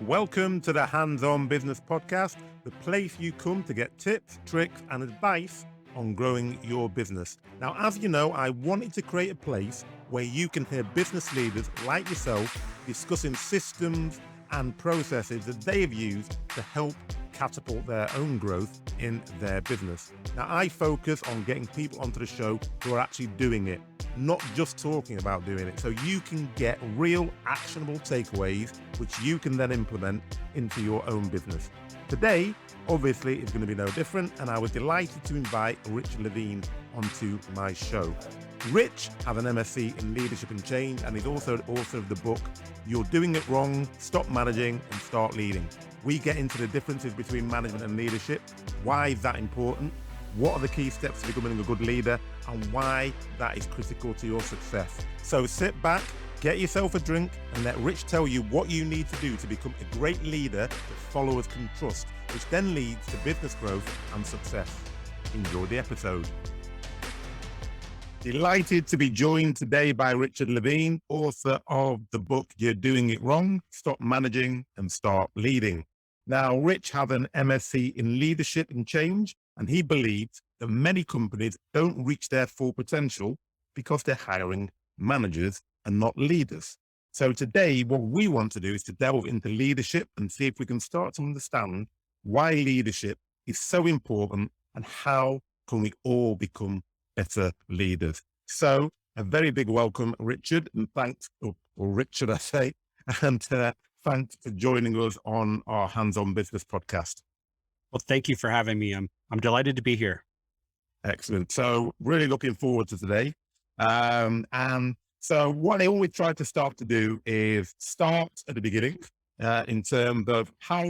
Welcome to the Hands-On Business Podcast, the place you come to get tips, tricks, and advice on growing your business. Now, as you know, I wanted to create a place where you can hear business leaders like yourself discussing systems and processes that they have used to help catapult their own growth in their business. Now, I focus on getting people onto the show who are actually doing it, not just talking about doing it, so you can get real actionable takeaways which you can then implement into your own business. Today, obviously, is going to be no different, and I was delighted to invite Rich Levene onto my show. Rich has an MSc in Leadership and Change, and he's also the author of the book, You're Doing It Wrong, Stop Managing and Start Leading. We get into the differences between management and leadership, why is that important, what are the key steps to becoming a good leader, and why that is critical to your success. So sit back, get yourself a drink, and let Rich tell you what you need to do to become a great leader that followers can trust, which then leads to business growth and success. Enjoy the episode. Delighted to be joined today by Richard Levene, author of the book, You're Doing It Wrong, Stop Managing and Start Leading. Now, Rich has an MSc in Leadership and Change, and he believes that many companies don't reach their full potential because they're hiring managers and not leaders. So today, what we want to do is to delve into leadership and see if we can start to understand why leadership is so important and how can we all become better leaders. So a very big welcome, Richard, and thanks, or Richard, I say, and thanks for joining us on our Hands-On Business podcast. Well, thank you for having me. I'm delighted to be here. Excellent. So really looking forward to today. And so what I always try to start to do is start at the beginning in terms of how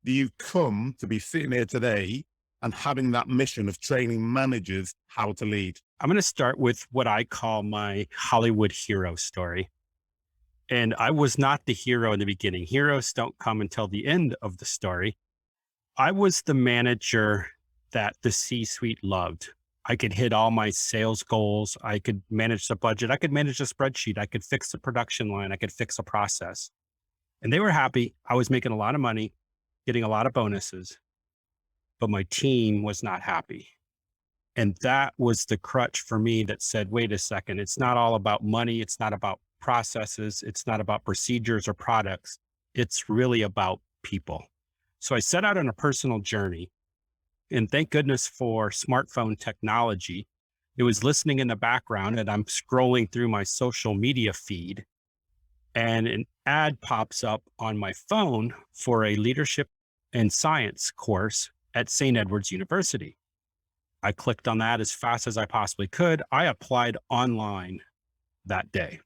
do you come to be sitting here today and having that mission of training managers how to lead? I'm going to start with what I call my Hollywood hero story. And I was not the hero in the beginning. Heroes don't come until the end of the story. I was the manager that the C-suite loved. I could hit all my sales goals. I could manage the budget. I could manage a spreadsheet. I could fix the production line. I could fix a process. And they were happy. I was making a lot of money, getting a lot of bonuses, but my team was not happy. And that was the crutch for me that said, wait a second, it's not all about money. It's not about processes. It's not about procedures or products. It's really about people. So I set out on a personal journey, and thank goodness for smartphone technology. It was listening in the background, and I'm scrolling through my social media feed, and an ad pops up on my phone for a leadership and science course at St. Edward's University. I clicked on that as fast as I possibly could. I applied online that day,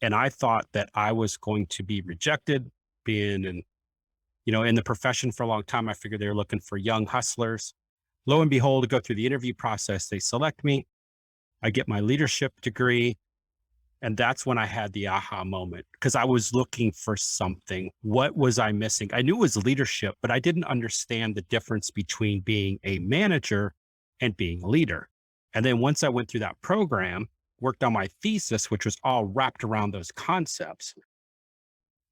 and I thought that I was going to be rejected, being in the profession for a long time. I figured they were looking for young hustlers. Lo and behold, to go through the interview process, they select me. I get my leadership degree. And that's when I had the aha moment, because I was looking for something. What was I missing? I knew it was leadership, but I didn't understand the difference between being a manager and being a leader. And then once I went through that program, worked on my thesis, which was all wrapped around those concepts,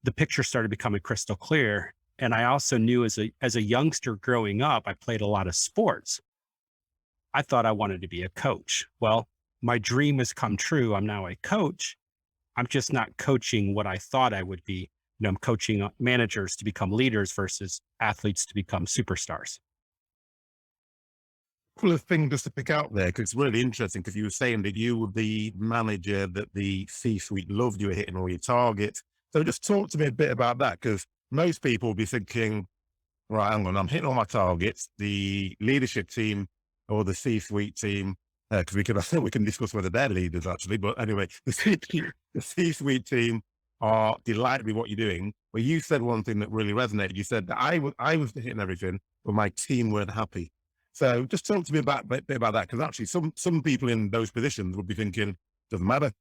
the picture started becoming crystal clear. And I also knew as a youngster growing up, I played a lot of sports. I thought I wanted to be a coach. Well, my dream has come true. I'm now a coach. I'm just not coaching what I thought I would be. I'm coaching managers to become leaders versus athletes to become superstars. Couple of things just to pick out there, because it's really interesting, because you were saying that you were the manager that the C-suite loved, you were hitting all your targets. So just talk to me a bit about that, because most people will be thinking, right, hang on, I'm hitting all my targets. The leadership team or the C-suite team, because I think we can discuss whether they're leaders actually, but anyway, the C-suite team are delighted with what you're doing. But you said one thing that really resonated. You said that I was hitting everything, but my team weren't happy. So just talk to me a bit about that, because actually some people in those positions would be thinking, doesn't matter.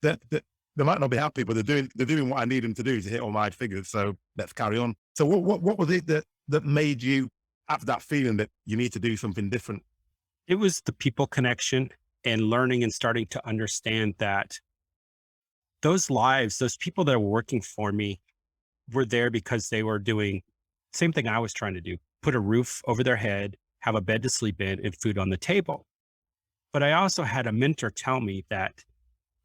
that they might not be happy, but they're doing what I need them to do to hit all my figures. So let's carry on. So what was it that made you have that feeling that you need to do something different? It was the people connection and learning and starting to understand that those lives, those people that are working for me, were there because they were doing same thing I was trying to do, put a roof over their head, have a bed to sleep in, and food on the table. But I also had a mentor tell me that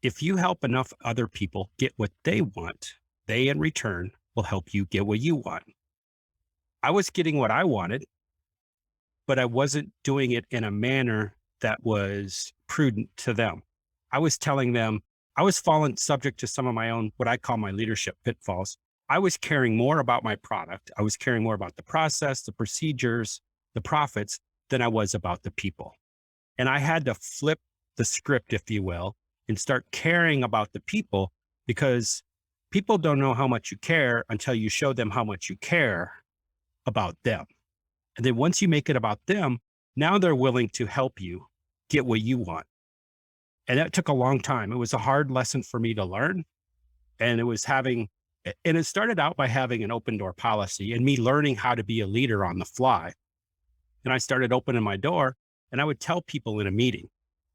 if you help enough other people get what they want, they in return will help you get what you want. I was getting what I wanted, but I wasn't doing it in a manner that was prudent to them. I was telling them I was falling subject to some of my own, what I call my leadership pitfalls. I was caring more about my product. I was caring more about the process, the procedures, the profits than I was about the people. And I had to flip the script, if you will, and start caring about the people, because people don't know how much you care until you show them how much you care about them. And then once you make it about them, now they're willing to help you get what you want. And that took a long time. It was a hard lesson for me to learn. And it started out by having an open door policy and me learning how to be a leader on the fly. And I started opening my door, and I would tell people in a meeting,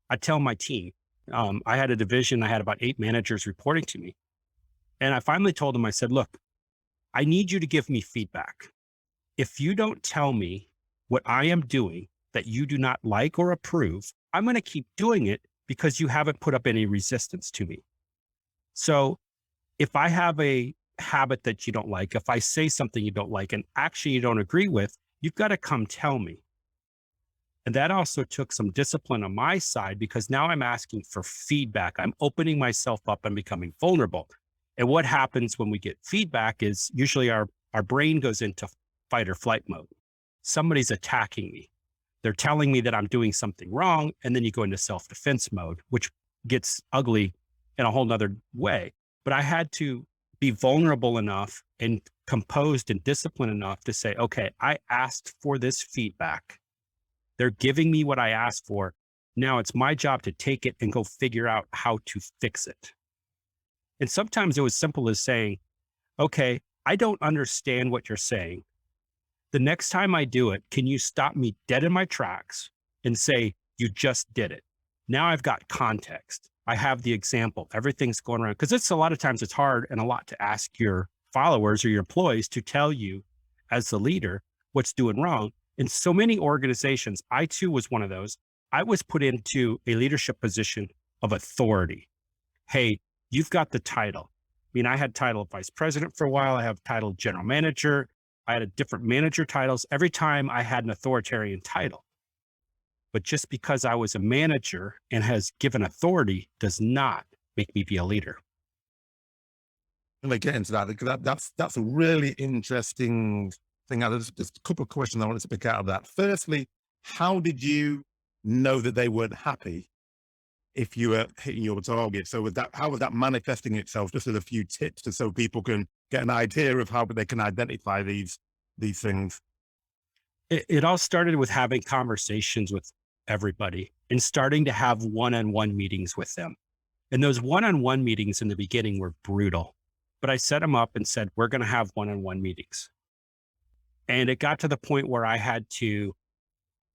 I'd tell my team, I had a division, I had about 8 managers reporting to me. And I finally told them, I said, look, I need you to give me feedback. If you don't tell me what I am doing that you do not like or approve, I'm going to keep doing it because you haven't put up any resistance to me. So if I have a habit that you don't like, if I say something you don't like and actually you don't agree with, you've got to come tell me. And that also took some discipline on my side, because now I'm asking for feedback. I'm opening myself up and becoming vulnerable. And what happens when we get feedback is usually our brain goes into fight or flight mode. Somebody's attacking me. They're telling me that I'm doing something wrong. And then you go into self-defense mode, which gets ugly in a whole nother way. But I had to be vulnerable enough and composed and disciplined enough to say, okay, I asked for this feedback. They're giving me what I asked for. Now it's my job to take it and go figure out how to fix it. And sometimes it was simple as saying, okay, I don't understand what you're saying. The next time I do it, can you stop me dead in my tracks and say, you just did it? Now I've got context. I have the example. Everything's going around. Because it's a lot of times it's hard and a lot to ask your followers or your employees to tell you as the leader what's doing wrong. In so many organizations, I too was one of those. I was put into a leadership position of authority. Hey, you've got the title. I mean, I had title of vice president for a while. I have title general manager. I had a different manager titles. Every time I had an authoritarian title. But just because I was a manager and has given authority does not make me be a leader. And get into that, because that's a really interesting thing. There's just a couple of questions I wanted to pick out of that. Firstly, how did you know that they weren't happy if you were hitting your target? So how was that manifesting itself? Just with a few tips so people can get an idea of how they can identify these things. It all started with having conversations with everybody and starting to have one-on-one meetings with them. And those one-on-one meetings in the beginning were brutal, but I set them up and said, we're going to have one-on-one meetings. And it got to the point where I had to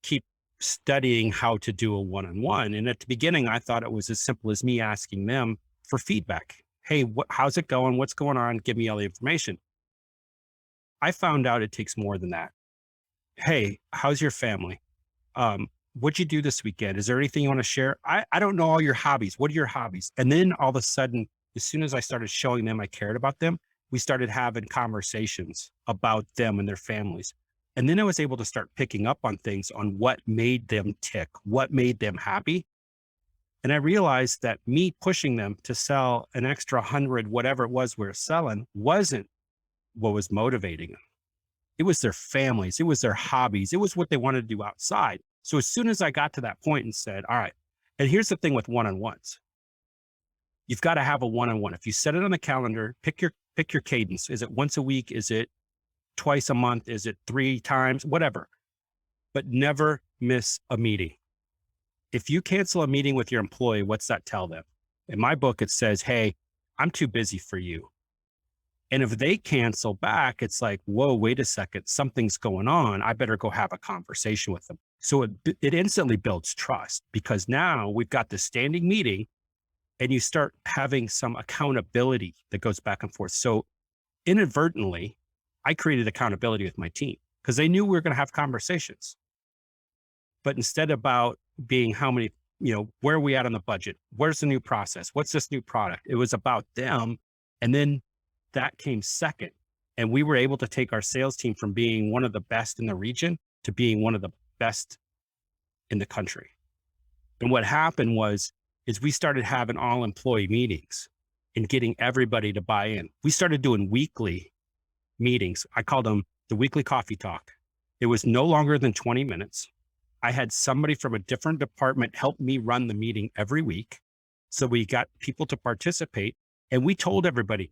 keep studying how to do a one-on-one. And at the beginning, I thought it was as simple as me asking them for feedback. Hey, how's it going? What's going on? Give me all the information. I found out it takes more than that. Hey, how's your family? What'd you do this weekend? Is there anything you want to share? I don't know all your hobbies. What are your hobbies? And then all of a sudden, as soon as I started showing them I cared about them, we started having conversations about them and their families. And then I was able to start picking up on things, on what made them tick, what made them happy. And I realized that me pushing them to sell an extra 100, whatever it was we were selling, wasn't what was motivating them. It was their families. It was their hobbies. It was what they wanted to do outside. So as soon as I got to that point and said, all right, and here's the thing with one-on-ones, you've got to have a one-on-one. If you set it on the calendar, pick your cadence. Is it once a week? Is it twice a month? Is it 3 times? Whatever. But never miss a meeting. If you cancel a meeting with your employee, what's that tell them? In my book, it says, hey, I'm too busy for you. And if they cancel back, it's like, whoa, wait a second, something's going on. I better go have a conversation with them. So it instantly builds trust, because now we've got this standing meeting and you start having some accountability that goes back and forth. So inadvertently, I created accountability with my team because they knew we were going to have conversations. But instead about being how many, where are we at on the budget? Where's the new process? What's this new product? It was about them. And then that came second. And we were able to take our sales team from being one of the best in the region to being one of the best in the country. And what happened is we started having all employee meetings and getting everybody to buy in. We started doing weekly meetings. I called them the weekly coffee talk. It was no longer than 20 minutes. I had somebody from a different department help me run the meeting every week. So we got people to participate, and we told everybody,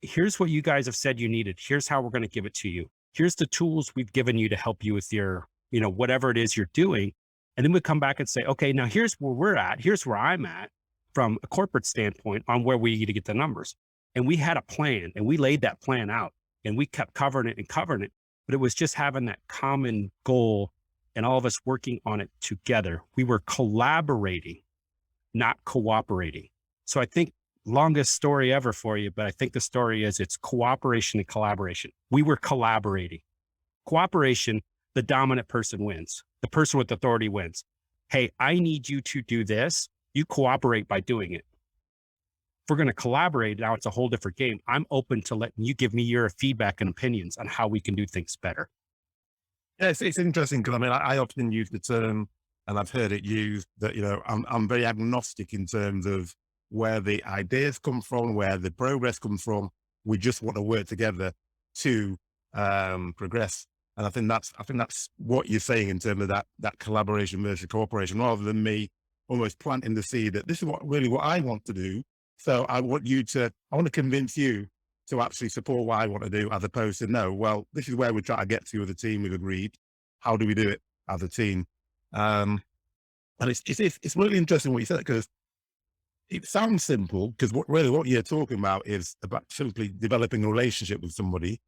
here's what you guys have said you needed. Here's how we're going to give it to you. Here's the tools we've given you to help you with your, whatever it is you're doing. And then we come back and say, okay, now here's where we're at. Here's where I'm at from a corporate standpoint on where we need to get the numbers. And we had a plan, and we laid that plan out, and we kept covering it. But it was just having that common goal and all of us working on it together. We were collaborating, not cooperating. So I think longest story ever for you, but I think the story is it's cooperation and collaboration. We were collaborating. Cooperation, the dominant person wins. The person with authority wins. Hey, I need you to do this. You cooperate by doing it. If we're going to collaborate, now it's a whole different game. I'm open to letting you give me your feedback and opinions on how we can do things better. Yeah, it's interesting because I often use the term, and I've heard it used that, I'm very agnostic in terms of where the ideas come from, where the progress comes from. We just want to work together to progress. And I think that's what you're saying in terms of that collaboration versus cooperation, rather than me almost planting the seed that this is what I want to do. So I want to convince you to actually support what I want to do, as opposed to, no, well, this is where we're trying to get to with the team. We've agreed. How do we do it as a team? And it's really interesting what you said, because it sounds simple, because what you're talking about is about simply developing a relationship with somebody,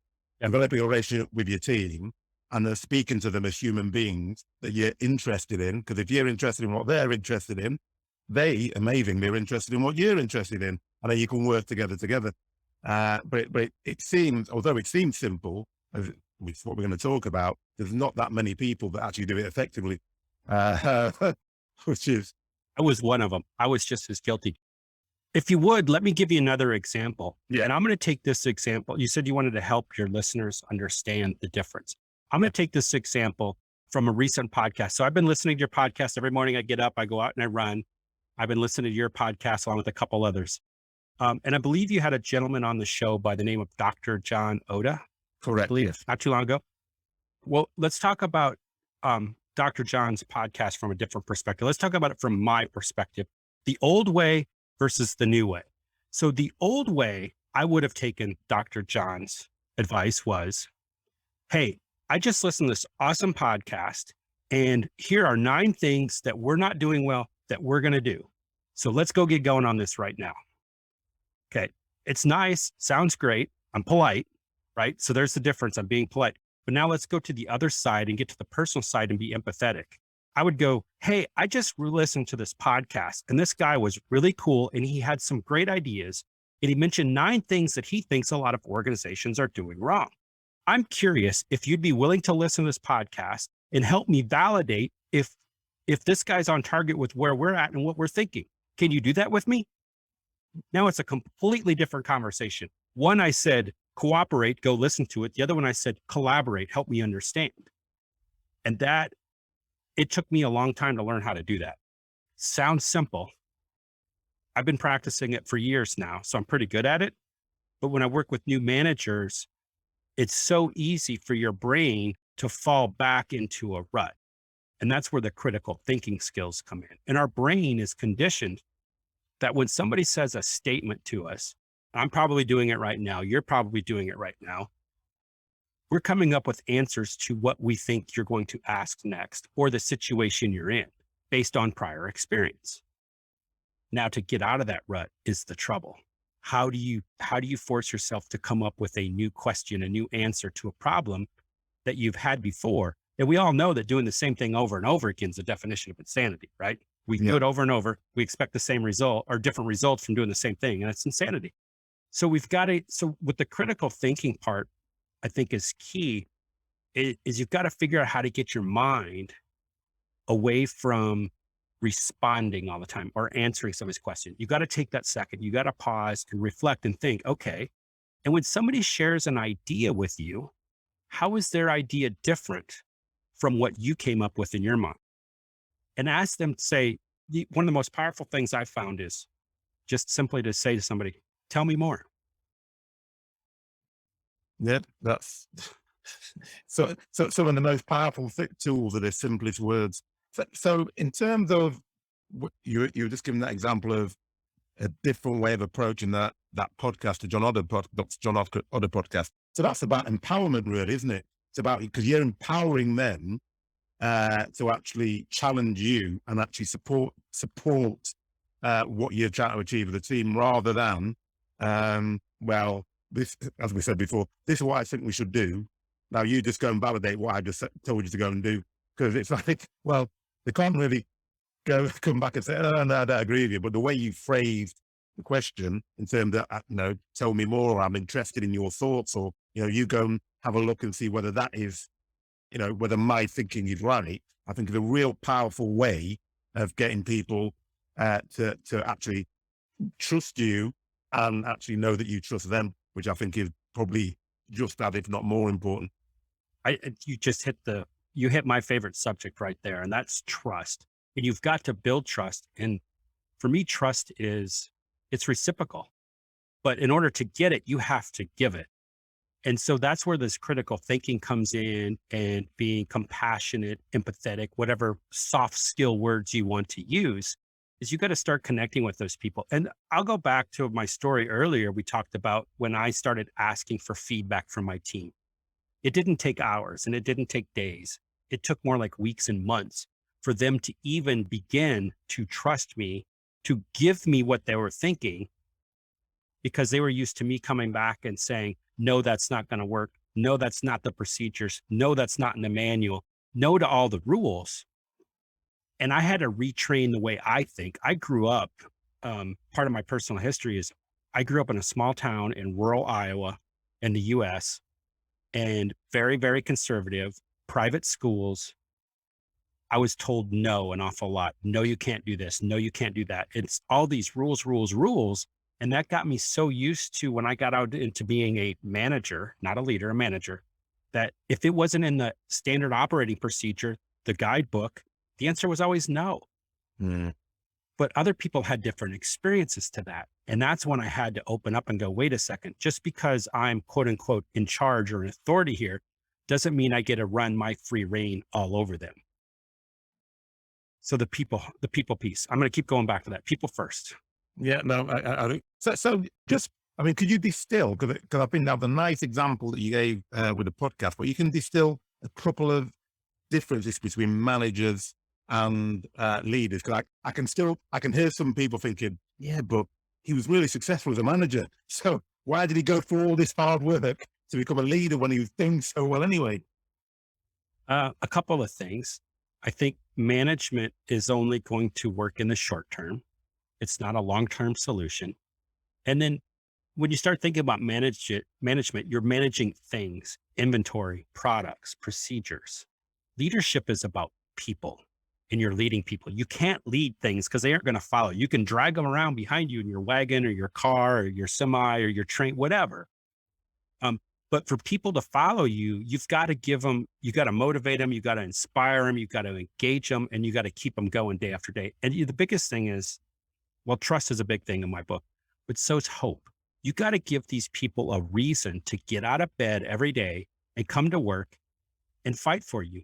developing a relationship with your team, and then speaking to them as human beings that you're interested in. Because if you're interested in what they're interested in, they're interested in what you're interested in, and then you can work together. But it seems, although it seems simple, as it's what we're going to talk about, there's not that many people that actually do it effectively, which is. I was one of them. I was just as guilty. If you would, let me give you another example. Yeah. And I'm going to take this example. You said you wanted to help your listeners understand the difference. I'm going to take this example from a recent podcast. So I've been listening to your podcast every morning. I get up, I go out and I run. I've been listening to your podcast along with a couple others. And I believe you had a gentleman on the show by the name of Dr. John Oda. Correct. I believe, Yes. not too long ago. Well, let's talk about Dr. John's podcast from a different perspective. Let's talk about it from my perspective, the old way versus the new way. So the old way, I would have taken Dr. John's advice was, hey, I just listened to this awesome podcast, and here are 9 things that we're not doing well that we're going to do. So let's go get going on this right now. Okay. It's nice. Sounds great. I'm polite, right? So there's the difference. I'm being polite. But now let's go to the other side and get to the personal side and be empathetic. I would go, hey, I just listened to this podcast, and this guy was really cool, and he had some great ideas, and he mentioned 9 things that he thinks a lot of organizations are doing wrong. I'm curious if you'd be willing to listen to this podcast and help me validate if this guy's on target with where we're at and what we're thinking. Can you do that with me? Now it's a completely different conversation. One, I said, cooperate, go listen to it. The other one, I said, collaborate, help me understand. And that, it took me a long time to learn how to do that. Sounds simple. I've been practicing it for years now, so I'm pretty good at it. But when I work with new managers, it's so easy for your brain to fall back into a rut. And that's where the critical thinking skills come in. And our brain is conditioned that when somebody says a statement to us, I'm probably doing it right now, you're probably doing it right now, we're coming up with answers to what we think you're going to ask next, or the situation you're in based on prior experience. Now, to get out of that rut is the trouble. How do you force yourself to come up with a new question, a new answer to a problem that you've had before? And we all know that doing the same thing over and over again is the definition of insanity, right? We do it over and over. We expect the same result or different results from doing the same thing, and it's insanity. So we've got to, so with the critical thinking part, I think is key is you've got to figure out how to get your mind away from responding all the time or answering somebody's question. You got to take that second. You got to pause and reflect and think, okay. And when somebody shares an idea with you, how is their idea different from what you came up with in your mind? And ask them to say, one of the most powerful things I found is just simply to say to somebody, tell me more. Yeah, that's so some of the most powerful tools are the simplest words. So in terms of you were just giving that example of a different way of approaching that podcast to Dr. John Otter podcast. So that's about empowerment, really, isn't it? It's about because you're empowering them to actually challenge you and actually support what you're trying to achieve with the team, rather than well, this, as we said before, this is what I think we should do. Now you just go and validate what I just told you to go and do, because it's like, well, they can't really come back and say, oh, no, I don't agree with you. But the way you phrased the question in terms of, tell me more, or I'm interested in your thoughts, or, you go and have a look and see whether that is, whether my thinking is right, I think is a real powerful way of getting people to actually trust you and actually know that you trust them, which I think is probably just that, if not more important. You just you hit my favorite subject right there, and that's trust. And you've got to build trust. And for me, trust it's reciprocal, but in order to get it, you have to give it. And so that's where this critical thinking comes in, and being compassionate, empathetic, whatever soft skill words you want to use, is you got to start connecting with those people. And I'll go back to my story earlier. We talked about when I started asking for feedback from my team. It didn't take hours and it didn't take days. It took more like weeks and months for them to even begin to trust me, to give me what they were thinking, because they were used to me coming back and saying, no, that's not going to work. No, that's not the procedures. No, that's not in the manual. No to all the rules. And I had to retrain the way I think. I grew up, part of my personal history is I grew up in a small town in rural Iowa in the US, and very, very conservative, private schools. I was told no an awful lot. No, you can't do this. No, you can't do that. It's all these rules, rules, rules. And that got me so used to, when I got out into being a manager, not a leader, a manager, that if it wasn't in the standard operating procedure, the guidebook, the answer was always no. Mm. But other people had different experiences to that. And that's when I had to open up and go, wait a second, just because I'm quote unquote in charge or an authority here doesn't mean I get to run my free reign all over them. So the people piece, I'm going to keep going back to that. People first. Yeah, no, I don't. So just, I mean, could you distill, because I think now the nice example that you gave with the podcast, but you can distill a couple of differences between managers and leaders. Because I can hear some people thinking, yeah, but he was really successful as a manager. So why did he go through all this hard work to become a leader when he was doing so well anyway? A couple of things. I think management is only going to work in the short term. It's not a long-term solution. And then when you start thinking about management, you're managing things, inventory, products, procedures. Leadership is about people, and you're leading people. You can't lead things because they aren't going to follow. You can drag them around behind you in your wagon or your car or your semi or your train, whatever. But for people to follow you, you've got to give them, you got to motivate them, you got to inspire them, you got to engage them, and you got to keep them going day after day. And the biggest thing is, well, trust is a big thing in my book, but so is hope. You got to give these people a reason to get out of bed every day and come to work and fight for you.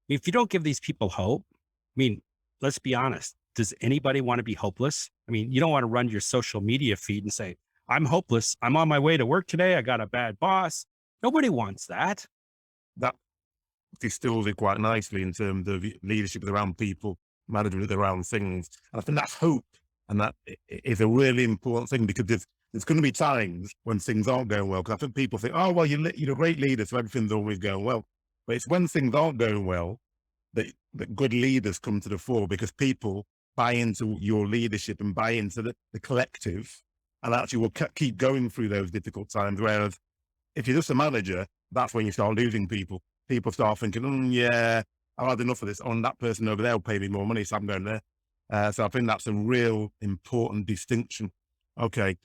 If you don't give these people hope, I mean, let's be honest. Does anybody want to be hopeless? I mean, you don't want to run your social media feed and say, I'm hopeless. I'm on my way to work today. I got a bad boss. Nobody wants that. That distills it quite nicely in terms of leadership is around people, management is around things. And I think that's hope. And that is a really important thing, because there's going to be times when things aren't going well. Because I think people think, oh, well, you're a great leader, so everything's always going well. But it's when things aren't going well that good leaders come to the fore, because people buy into your leadership and buy into the collective. and actually will keep going through those difficult times. Whereas if you're just a manager, that's when you start losing people. People start thinking, yeah, I've had enough of this. On that person over there will pay me more money, so I'm going there. So I think that's a real important distinction. Okay.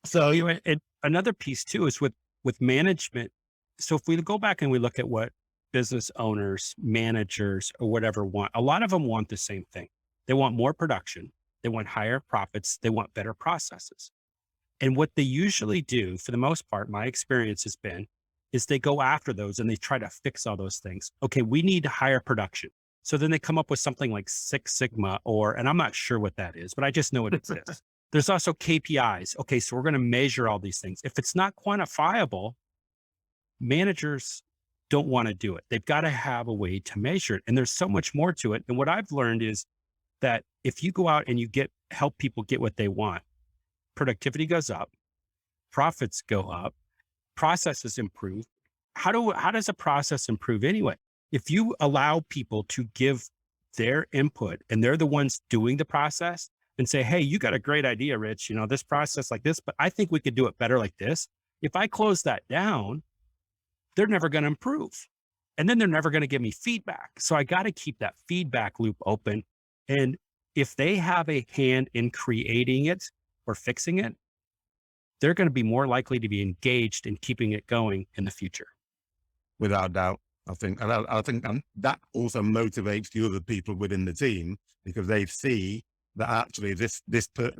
So And another piece too is with management. So if we go back and we look at what business owners, managers, or whatever want, a lot of them want the same thing. They want more production. They want higher profits. They want better processes. And what they usually do, for the most part, my experience has been, is they go after those and they try to fix all those things. Okay, we need higher production. So then they come up with something like Six Sigma, and I'm not sure what that is, but I just know it exists. There's also KPIs. Okay, so we're going to measure all these things. If it's not quantifiable, managers don't want to do it. They've got to have a way to measure it. And there's so much more to it. And what I've learned is that if you go out and you help people get what they want, productivity goes up, profits go up, processes improve. How does a process improve anyway? If you allow people to give their input and they're the ones doing the process and say, hey, you got a great idea, Rich, this process like this, but I think we could do it better like this. If I close that down, they're never going to improve. And then they're never going to give me feedback. So I got to keep that feedback loop open. And if they have a hand in creating it or fixing it, they're going to be more likely to be engaged in keeping it going in the future. Without doubt, I think, and I think that also motivates the other people within the team, because they see that actually this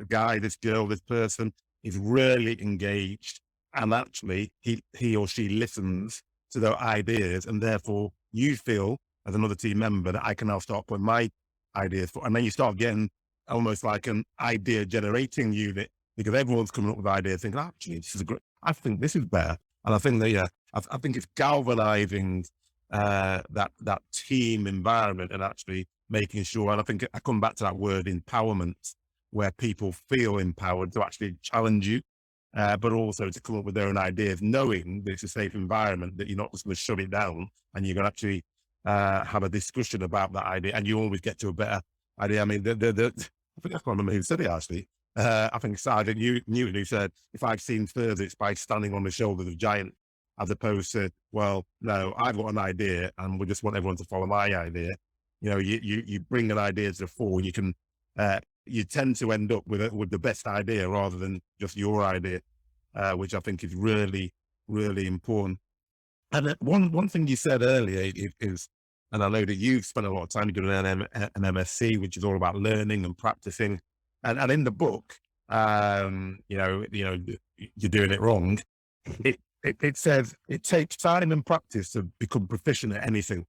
guy, this girl, this person is really engaged, and actually he or she listens to their ideas, and therefore you feel as another team member that I can now start putting my ideas for, and then you start getting almost like an idea generating unit, because everyone's coming up with ideas, thinking, actually, this is great. I think this is better. And I think that, I think it's galvanizing that team environment, and actually making sure, and I think I come back to that word empowerment, where people feel empowered to actually challenge you, but also to come up with their own ideas, knowing that it's a safe environment, that you're not just going to shut it down, and you're going to actually have a discussion about that idea, and you always get to a better idea. I mean, I think I can't remember who said it actually. I think Sergeant Newton, who said, if I've seen further, it's by standing on the shoulders of giants, as opposed to, well, no, I've got an idea and we just want everyone to follow my idea. You bring an idea to the fore, you can, you tend to end up with the best idea rather than just your idea, which I think is really, really important. And one thing you said earlier is, and I know that you've spent a lot of time doing an MSc, which is all about learning and practicing. And in the book, you're doing it wrong. It says it takes time and practice to become proficient at anything,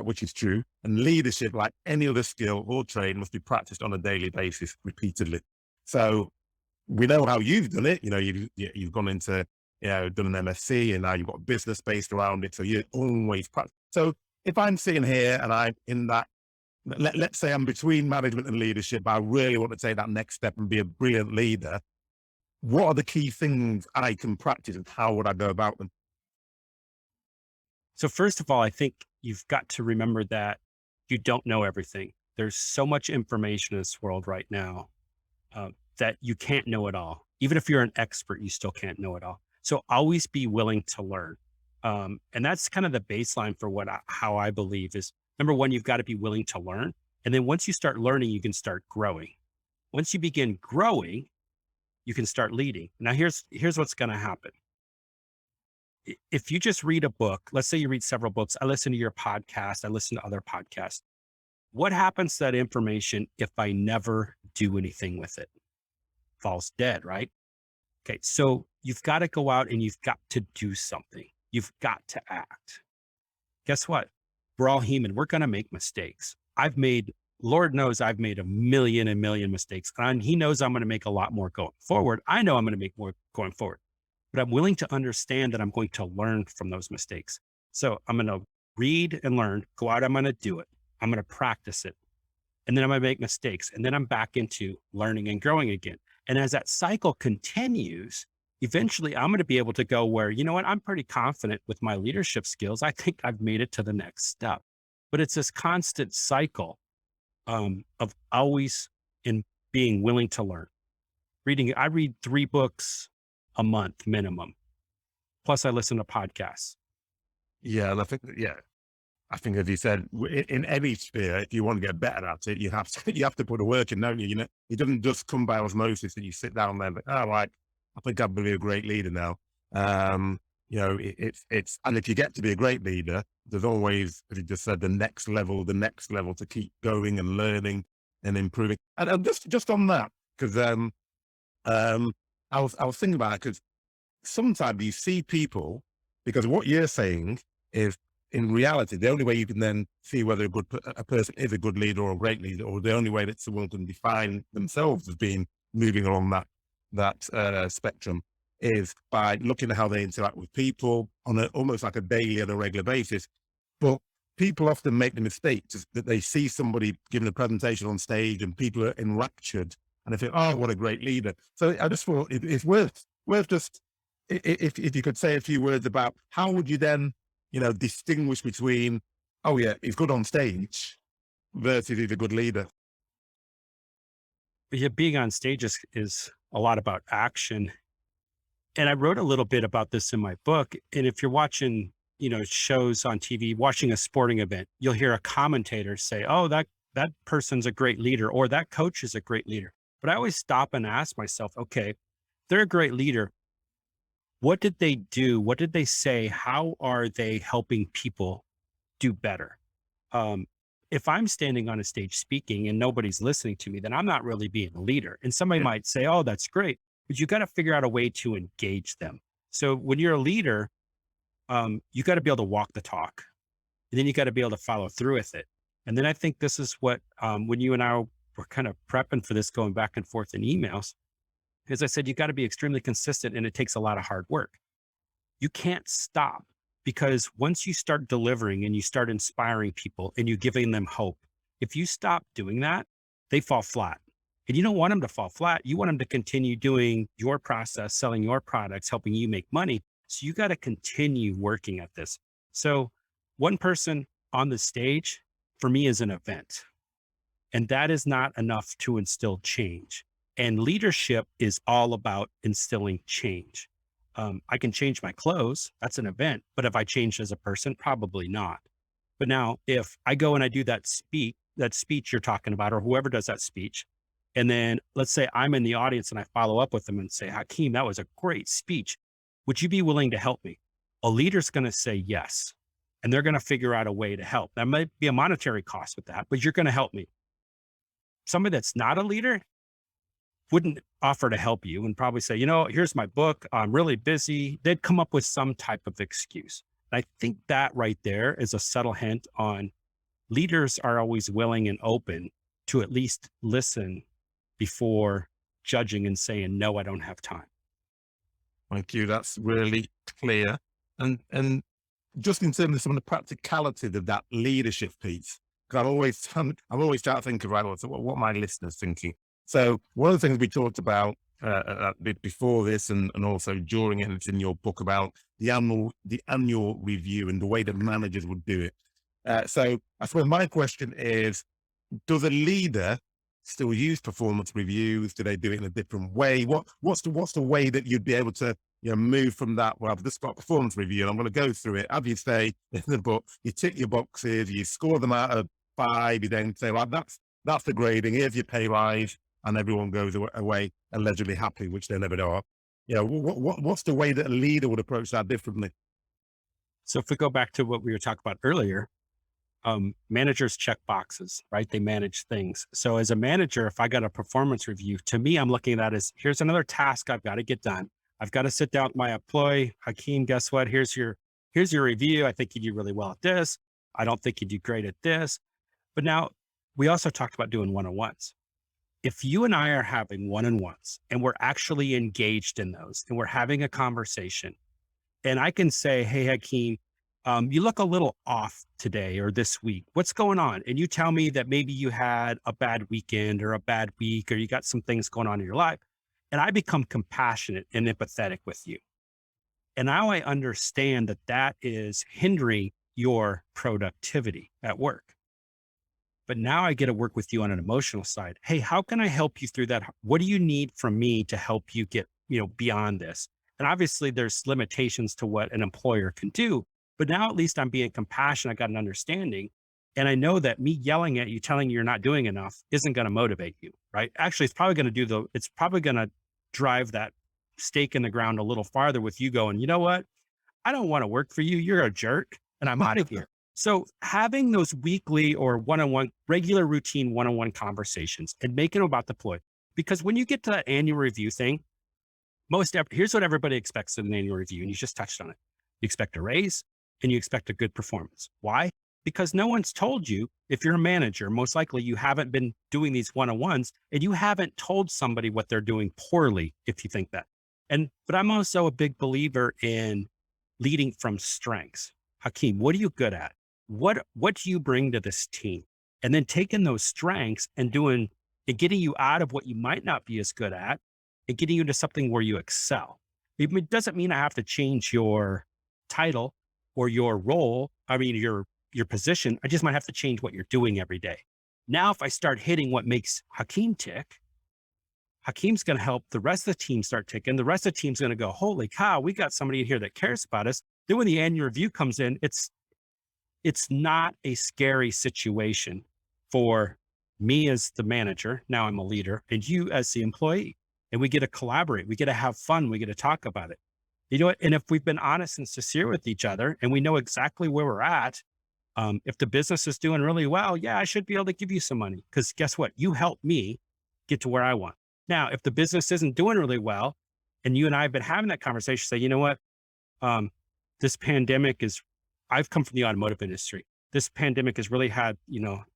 which is true. And leadership, like any other skill or trade, must be practiced on a daily basis, repeatedly. So we know how you've done it. You've gone into, done an MSc, and now you've got a business based around it. So you're always practicing. So if I'm sitting here and I'm in that, let's say I'm between management and leadership, I really want to take that next step and be a brilliant leader. What are the key things I can practice, and how would I go about them? So first of all, I think you've got to remember that you don't know everything. There's so much information in this world right now that you can't know it all. Even if you're an expert, you still can't know it all. So always be willing to learn. And that's kind of the baseline for how I believe is, number one, you've got to be willing to learn. And then once you start learning, you can start growing. Once you begin growing, you can start leading. Now, here's what's going to happen. If you just read a book, let's say you read several books, I listen to your podcast, I listen to other podcasts. What happens to that information if I never do anything with it? Falls dead, right? Okay, so you've got to go out and you've got to do something. You've got to act. Guess what? We're all human. We're going to make mistakes. Lord knows I've made a million mistakes. And he knows I'm going to make a lot more going forward. I know I'm going to make more going forward, but I'm willing to understand that I'm going to learn from those mistakes. So I'm going to read and learn, go out, I'm going to do it. I'm going to practice it. And then I'm going to make mistakes. And then I'm back into learning and growing again. And as that cycle continues, eventually I'm going to be able to go where, you know what, I'm pretty confident with my leadership skills. I think I've made it to the next step. But it's this constant cycle of always in being willing to learn. I read 3 books a month minimum. Plus I listen to podcasts. Yeah, and I think, I think, as you said, in any sphere, if you want to get better at it, you have to you have to put the work in, don't you? You know, it doesn't just come by osmosis that you sit down there and think, oh, like, I think I'm going to be a great leader now. Um, it's and if you get to be a great leader, there's always, as you just said, the next level to keep going and learning and improving. And just on that, because um, I was thinking about it, because sometimes you see people, because what you're saying is, in reality, the only way you can then see whether a person is a good leader or a great leader, or the only way that someone can define themselves as being moving along that spectrum, is by looking at how they interact with people on almost like a daily and a regular basis. But people often make the mistake that they see somebody giving a presentation on stage and people are enraptured and they think, oh, what a great leader. So I just thought it's worth just, if you could say a few words about how would you then, distinguish between, oh yeah, he's good on stage versus he's a good leader. But yeah, being on stage is a lot about action. And I wrote a little bit about this in my book. And if you're watching, shows on TV, watching a sporting event, you'll hear a commentator say, oh, that person's a great leader, or that coach is a great leader. But I always stop and ask myself, okay, they're a great leader. What did they do? What did they say? How are they helping people do better? Um, if I'm standing on a stage speaking and nobody's listening to me, then I'm not really being a leader. And somebody Yeah. might say, oh, that's great, but you got to figure out a way to engage them. So when you're a leader, you got to be able to walk the talk, and then you got to be able to follow through with it. And then I think this is what, when you and I were kind of prepping for this, going back and forth in emails, as I said, you got to be extremely consistent, and it takes a lot of hard work. You can't stop, because once you start delivering and you start inspiring people and you giving them hope, if you stop doing that, they fall flat. And you don't want them to fall flat. You want them to continue doing your process, selling your products, helping you make money. So you got to continue working at this. So one person on the stage for me is an event. And that is not enough to instill change. And leadership is all about instilling change. I can change my clothes. That's an event. But if I changed as a person, probably not. But now if I go and I do that speech you're talking about, or whoever does that speech, and then let's say I'm in the audience and I follow up with them and say, Hakeem, that was a great speech. Would you be willing to help me? A leader's going to say yes. And they're going to figure out a way to help. There might be a monetary cost with that, but you're going to help me. Somebody that's not a leader wouldn't offer to help you and probably say, here's my book. I'm really busy. They'd come up with some type of excuse. And I think that right there is a subtle hint on leaders are always willing and open to at least listen before judging and saying, no, I don't have time. Thank you. That's really clear. And just in terms of some of the practicalities of that leadership piece, because I'm always trying to think of, right, what my listeners thinking. So one of the things we talked about before this, and also during it, and it's in your book, about the annual review and the way that managers would do it. So I suppose my question is, does a leader still use performance reviews? Do they do it in a different way? What's the way that you'd be able to move from that? Well, I've just got a performance review and I'm going to go through it. As you say in the book, you tick your boxes, you score them out of 5, you then say, well, that's the grading. Here's your pay rise, and everyone goes away allegedly happy, which they never are. What's the way that a leader would approach that differently? So if we go back to what we were talking about earlier, managers check boxes, right? They manage things. So as a manager, if I got a performance review, to me, I'm looking at that as, here's another task I've got to get done. I've got to sit down with my employee. Hakeem, guess what? Here's your review. I think you do really well at this. I don't think you do great at this. But now we also talked about doing one-on-ones. If you and I are having one-on-ones and we're actually engaged in those and we're having a conversation, and I can say, hey, Hakeem, you look a little off today or this week. What's going on? And you tell me that maybe you had a bad weekend or a bad week, or you got some things going on in your life. And I become compassionate and empathetic with you. And now I understand that that is hindering your productivity at work. but now I get to work with you on an emotional side. Hey, how can I help you through that? What do you need from me to help you get, beyond this? And obviously there's limitations to what an employer can do, but now at least I'm being compassionate. I got an understanding. And I know that me yelling at you, telling you you're not doing enough isn't going to motivate you, right? Actually, it's probably going to drive that stake in the ground a little farther with you going, you know what? I don't want to work for you. You're a jerk and I'm out of here. So having those weekly or one-on-one, regular routine one-on-one conversations and making them about the ploy, because when you get to that annual review thing, here's what everybody expects in an annual review. And you just touched on it. You expect a raise and you expect a good performance. Why? Because no one's told you, if you're a manager, most likely you haven't been doing these one-on-ones and you haven't told somebody what they're doing poorly, if you think that. But I'm also a big believer in leading from strengths. Hakeem, what are you good at? What do you bring to this team? And then taking those strengths and getting you out of what you might not be as good at and getting you into something where you excel. It doesn't mean I have to change your title or your role. I mean, your position. I just might have to change what you're doing every day. Now, if I start hitting what makes Hakeem tick, Hakeem's going to help the rest of the team start ticking. The rest of the team's going to go, holy cow, we got somebody in here that cares about us. Then when the annual review comes in, it's not a scary situation for me as the manager. Now I'm a leader, and you as the employee, and we get to collaborate. We get to have fun. We get to talk about it. You know what? And if we've been honest and sincere with each other and we know exactly where we're at, if the business is doing really well, yeah, I should be able to give you some money because guess what? You helped me get to where I want. Now, if the business isn't doing really well and you and I have been having that conversation, say, you know what? This pandemic I've come from the automotive industry. This pandemic has really had,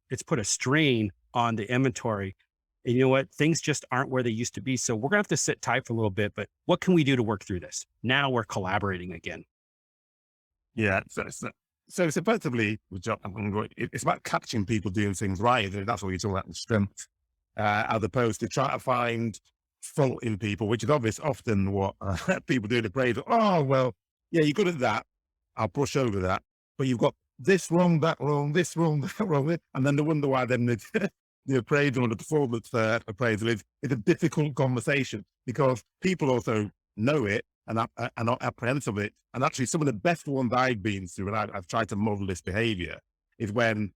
it's put a strain on the inventory. And you know what? Things just aren't where they used to be. So we're going to have to sit tight for a little bit, but what can we do to work through this? Now we're collaborating again. Yeah. So it's effectively, it's about catching people doing things right. And that's what you're talking about, the strength, as opposed to trying to find fault in people, which is obvious often what people do in the praise. Oh, well, yeah, you're good at that. I'll brush over that. But you've got this wrong, that wrong, this wrong, that wrong. And then they wonder why then the appraisal or the performance appraisal is a difficult conversation because people also know it and are not apprehensive of it. And actually some of the best ones I've been through, and I've tried to model this behavior, is when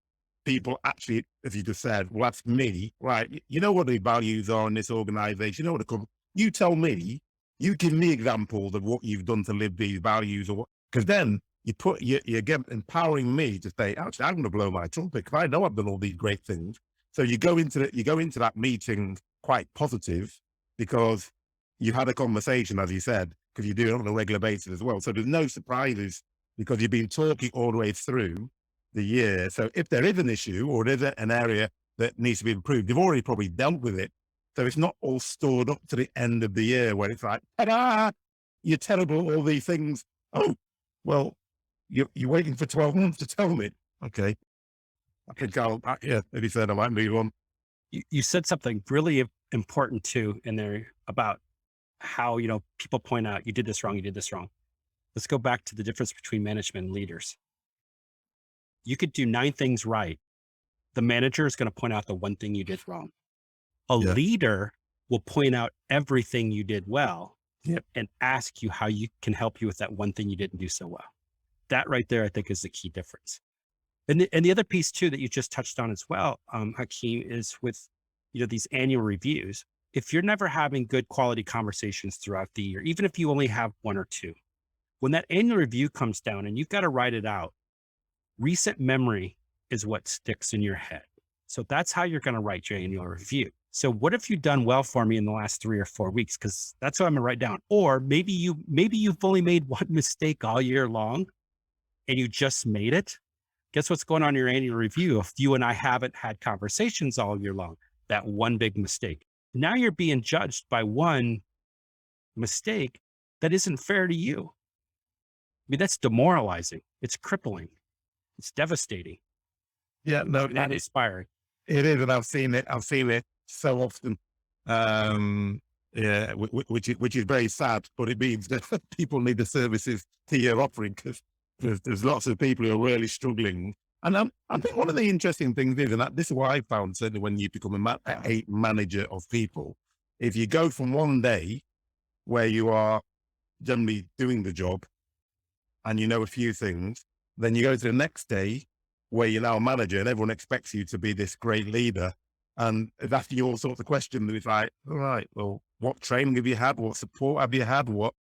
people actually, as you just said, well, that's me, right? You know what the values are in this organization, you know what you tell me, you give me examples of what you've done to live these values, or what, because then you again empowering me to say, actually, I'm going to blow my trumpet because I know I've done all these great things. So you go into that meeting quite positive because you had a conversation, as you said, because you do it on a regular basis as well. So there's no surprises because you've been talking all the way through the year. So if there is an issue or there's an area that needs to be improved, you've already probably dealt with it. So it's not all stored up to the end of the year where it's like, ta-da, you're terrible, all these things. Oh, well, you're waiting for 12 months to tell me. Okay. I think maybe said I might move on. You said something really important too in there about how, people point out, you did this wrong, you did this wrong. Let's go back to the difference between management and leaders. You could do 9 things right. The manager is going to point out the one thing you did wrong. A leader will point out everything you did well and ask you how you can help you with that one thing you didn't do so well. That right there, I think, is the key difference. And the other piece too, that you just touched on as well, Hakeem, is with, these annual reviews. If you're never having good quality conversations throughout the year, even if you only have 1 or 2, when that annual review comes down and you've got to write it out, recent memory is what sticks in your head. So that's how you're going to write your annual review. So what if you've done well for me in the last 3 or 4 weeks? Because that's what I'm going to write down. Or maybe you've only made one mistake all year long and you just made it. Guess what's going on in your annual review? If you and I haven't had conversations all year long, that one big mistake. Now you're being judged by one mistake that isn't fair to you. I mean, that's demoralizing. It's crippling. It's devastating. Yeah, no, it's not inspiring. It is, and I've seen it so often. Which is very sad, but it means that people need the services that you're offering because there's lots of people who are really struggling And I think one of the interesting things is, and that, this is what I found, certainly when you become a manager of people, if you go from one day where you are generally doing the job and you know a few things, then you go to the next day where you're now a manager and everyone expects you to be this great leader. And it's asking you all sorts of questions. And it's like, all right, well, what training have you had? What support have you had? What,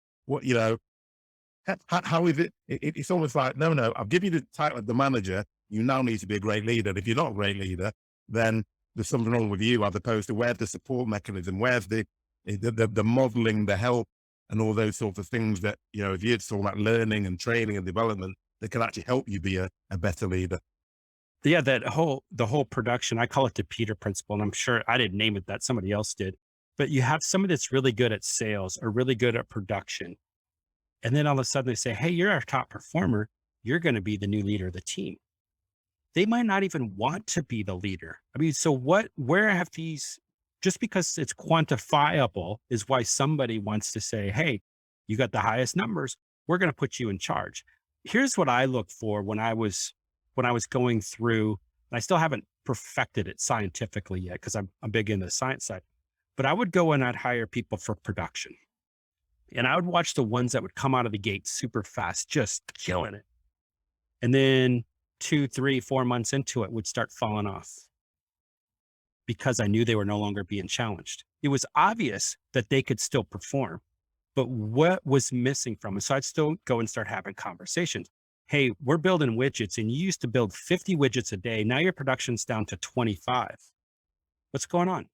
how is it? It's almost like, no, I'll give you the title of the manager. You now need to be a great leader. And if you're not a great leader, then there's something wrong with you, as opposed to where's the support mechanism? Where's the modeling, the help, and all those sorts of things that, if you're talking about learning and training and development, that can actually help you be a better leader. Yeah, the whole production, I call it the Peter principle. And I'm sure I didn't name it that, somebody else did. But you have somebody that's really good at sales or really good at production. And then all of a sudden they say, hey, you're our top performer. You're going to be the new leader of the team. They might not even want to be the leader. I mean, so where have these, just because it's quantifiable is why somebody wants to say, hey, you got the highest numbers. We're going to put you in charge. Here's what I look for when I was going through, and I still haven't perfected it scientifically yet, because I'm big into the science side, but I would go and I'd hire people for production. And I would watch the ones that would come out of the gate super fast, just killing it. And then 2, 3, 4 months into it would start falling off because I knew they were no longer being challenged. It was obvious that they could still perform, but what was missing from it? So I'd still go and start having conversations. Hey, we're building widgets and you used to build 50 widgets a day. Now your production's down to 25. What's going on?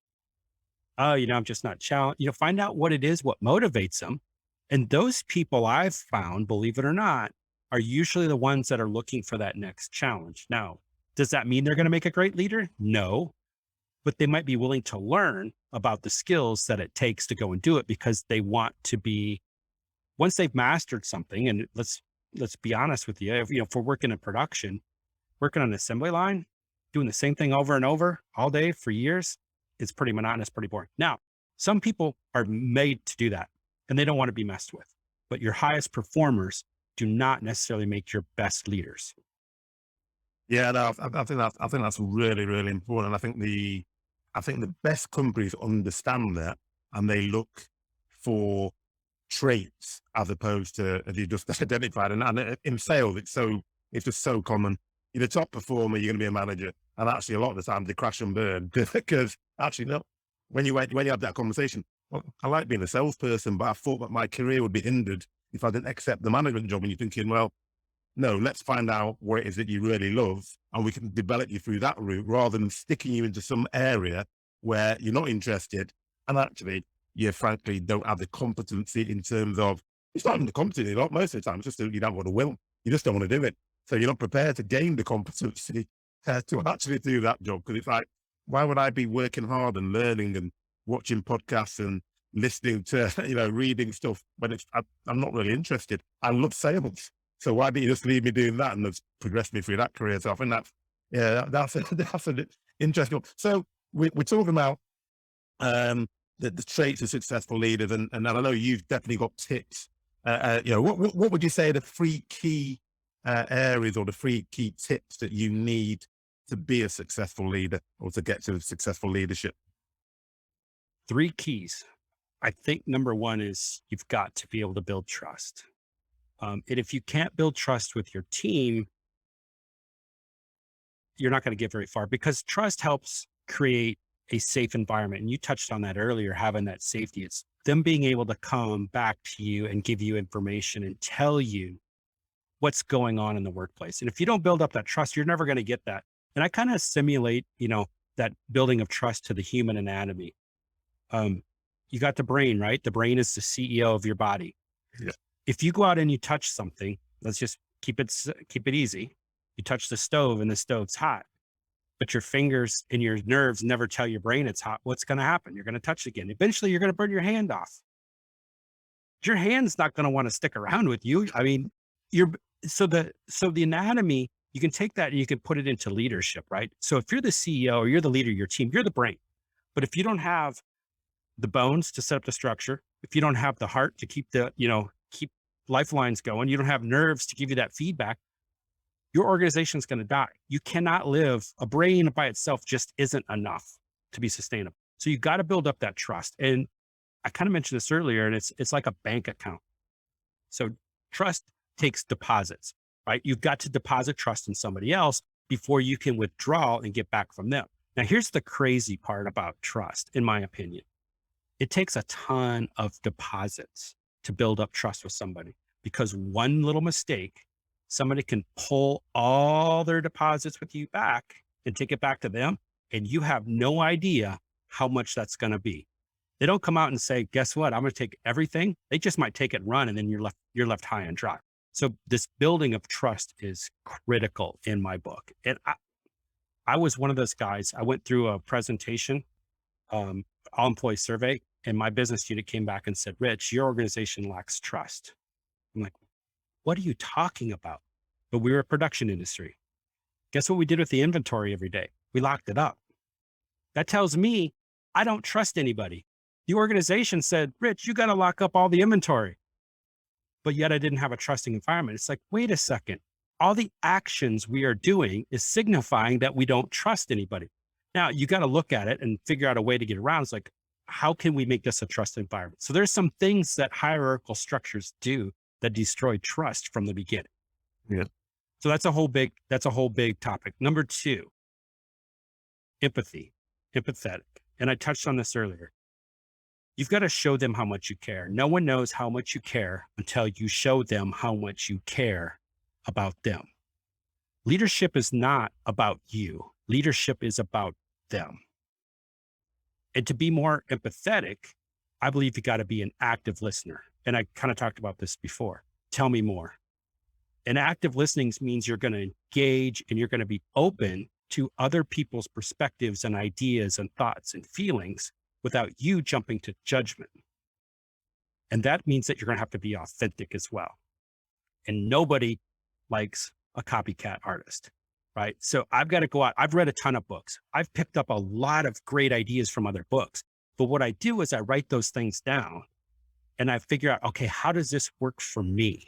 Oh, I'm just not challenged. Find out what it is, what motivates them. And those people I've found, believe it or not, are usually the ones that are looking for that next challenge. Now, does that mean they're going to make a great leader? No, but they might be willing to learn about the skills that it takes to go and do it, because they want to be, once they've mastered something. And let's be honest with you, if we're working in production, working on an assembly line, doing the same thing over and over all day for years, it's pretty monotonous, pretty boring. Now, some people are made to do that and they don't want to be messed with, but your highest performers do not necessarily make your best leaders. Yeah, no, I think that's really, really important. And I think the best companies understand that, and they look for traits as opposed to, as you just identified. And in sales, it's just so common. You're the top performer, you're going to be a manager, and actually a lot of the time they crash and burn because actually no. When you have that conversation, well, I like being a salesperson, but I thought that my career would be hindered if I didn't accept the management job. And you're thinking, well, no, let's find out what it is that you really love, and we can develop you through that route rather than sticking you into some area where you're not interested. And actually, you frankly don't have the competency in terms of, it's not even the competency, not most of the time, it's just that you don't want to will. You just don't want to do it. So you're not prepared to gain the competency to actually do that job. Because it's like, why would I be working hard and learning and watching podcasts and listening to, reading stuff when I'm not really interested? I love sales. So why didn't you just leave me doing that and just progress me through that career? So I think that's an interesting. So we're talking about the traits of successful leaders, and I know you've definitely got tips. What would you say are the 3 key areas or the 3 key tips that you need to be a successful leader or to get to successful leadership? 3 keys. I think number 1 is you've got to be able to build trust. And if you can't build trust with your team, you're not going to get very far, because trust helps create a safe environment. And you touched on that earlier, having that safety. It's them being able to come back to you and give you information and tell you what's going on in the workplace. And if you don't build up that trust, you're never going to get that. And I kind of simulate, that building of trust to the human anatomy. You got the brain, right? The brain is the CEO of your body. Yeah. If you go out and you touch something, let's just keep it easy. You touch the stove and the stove's hot, but your fingers and your nerves never tell your brain it's hot. What's going to happen? You're going to touch it again. Eventually you're going to burn your hand off. Your hand's not going to want to stick around with you. I mean, so the anatomy, you can take that and you can put it into leadership, right? So if you're the CEO or you're the leader of your team, you're the brain. But if you don't have the bones to set up the structure, if you don't have the heart to keep keep lifelines going, you don't have nerves to give you that feedback, your organization's going to die. You cannot live. A brain by itself just isn't enough to be sustainable. So you got to build up that trust. And I kind of mentioned this earlier, and it's like a bank account. So trust takes deposits, right? You've got to deposit trust in somebody else before you can withdraw and get back from them. Now, here's the crazy part about trust, in my opinion. It takes a ton of deposits to build up trust with somebody, because one little mistake, somebody can pull all their deposits with you back and take it back to them. And you have no idea how much that's going to be. They don't come out and say, guess what? I'm going to take everything. They just might take it and run, and then you're left high and dry. So this building of trust is critical in my book. And I was one of those guys. I went through a presentation, all employee survey, and my business unit came back and said, Rich, your organization lacks trust. I'm like, what are you talking about? But we were a production industry. Guess what we did with the inventory every day? We locked it up. That tells me I don't trust anybody. The organization said, Rich, you got to lock up all the inventory. But yet I didn't have a trusting environment. It's like, wait a second. All the actions we are doing is signifying that we don't trust anybody. Now you got to look at it and figure out a way to get around. It's like, how can we make this a trust environment? So there's some things that hierarchical structures do that destroy trust from the beginning. Yeah. So that's a whole big topic. Number 2, empathy, empathetic. And I touched on this earlier. You've got to show them how much you care. No one knows how much you care until you show them how much you care about them. Leadership is not about you. Leadership is about them. And to be more empathetic, I believe you got to be an active listener. And I kind of talked about this before. Tell me more. And active listening means you're going to engage and you're going to be open to other people's perspectives and ideas and thoughts and feelings without you jumping to judgment. And that means that you're going to have to be authentic as well. And nobody likes a copycat artist, right? So I've got to go out. I've read a ton of books. I've picked up a lot of great ideas from other books. But what I do is I write those things down and I figure out, okay, how does this work for me?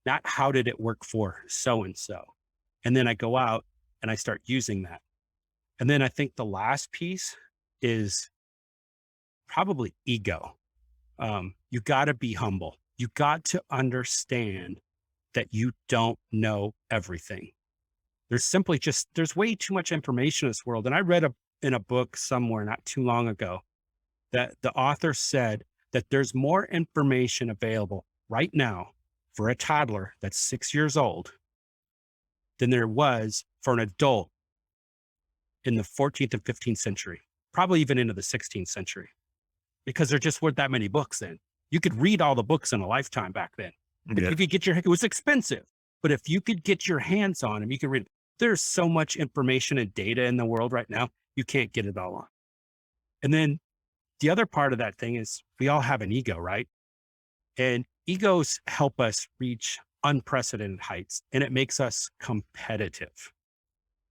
Not how did it work for so-and-so? And then I go out and I start using that. And then I think the last piece is probably ego. You got to be humble. You got to understand that you don't know everything. There's way too much information in this world. And I read in a book somewhere not too long ago that the author said that there's more information available right now for a toddler that's 6 years old than there was for an adult in the 14th and 15th century, probably even into the 16th century. Because there just weren't that many books then. You could read all the books in a lifetime back then. Yeah. If you could it was expensive, but if you could get your hands on them, you could read. There's so much information and data in the world right now, you can't get it all on. And then the other part of that thing is we all have an ego, right? And egos help us reach unprecedented heights and it makes us competitive.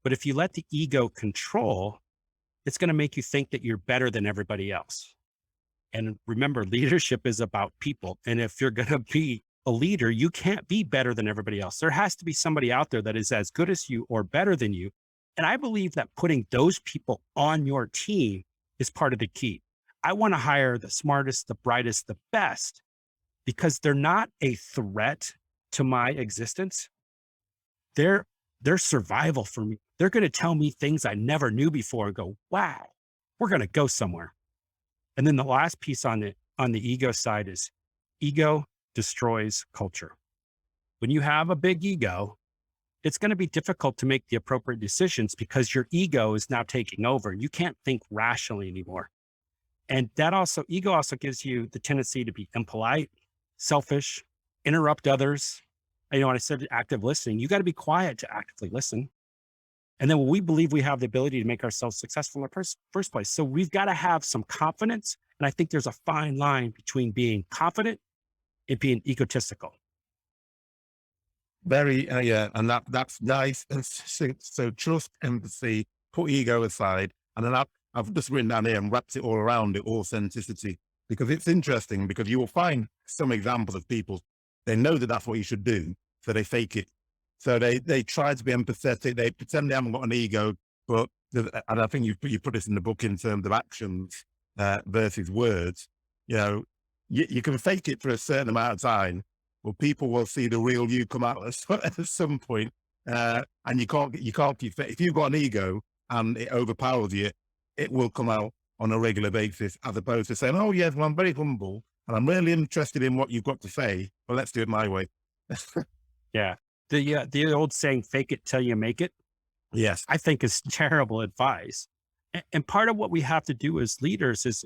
But if you let the ego control, it's going to make you think that you're better than everybody else. And remember, leadership is about people. And if you're going to be a leader, you can't be better than everybody else. There has to be somebody out there that is as good as you or better than you. And I believe that putting those people on your team is part of the key. I want to hire the smartest, the brightest, the best, because they're not a threat to my existence. They're survival for me. They're going to tell me things I never knew before and go, wow, we're going to go somewhere. And then the last piece on the ego side is ego destroys culture. When you have a big ego, it's going to be difficult to make the appropriate decisions because your ego is now taking over. You can't think rationally anymore. And ego also gives you the tendency to be impolite, selfish, interrupt others. You know, when I said active listening, you got to be quiet to actively listen. And then we believe we have the ability to make ourselves successful in the first place. So we've got to have some confidence. And I think there's a fine line between being confident and being egotistical. Very, yeah. And that's nice. And so trust, empathy, put ego aside. And then I've just written down here and wrapped it all around it, authenticity, because it's interesting because you will find some examples of people, they know that that's what you should do. So they fake it So they try to be empathetic. They pretend they haven't got an ego, but and I think you put this in the book in terms of actions versus words. You know, you can fake it for a certain amount of time, but people will see the real you come out at some point. And you can't keep if you've got an ego and it overpowers you, it will come out on a regular basis, as opposed to saying, "Oh yes, well, I'm very humble and I'm really interested in what you've got to say, but let's do it my way." Yeah. The old saying, fake it till you make it, Yes. I think is terrible advice. And part of what we have to do as leaders is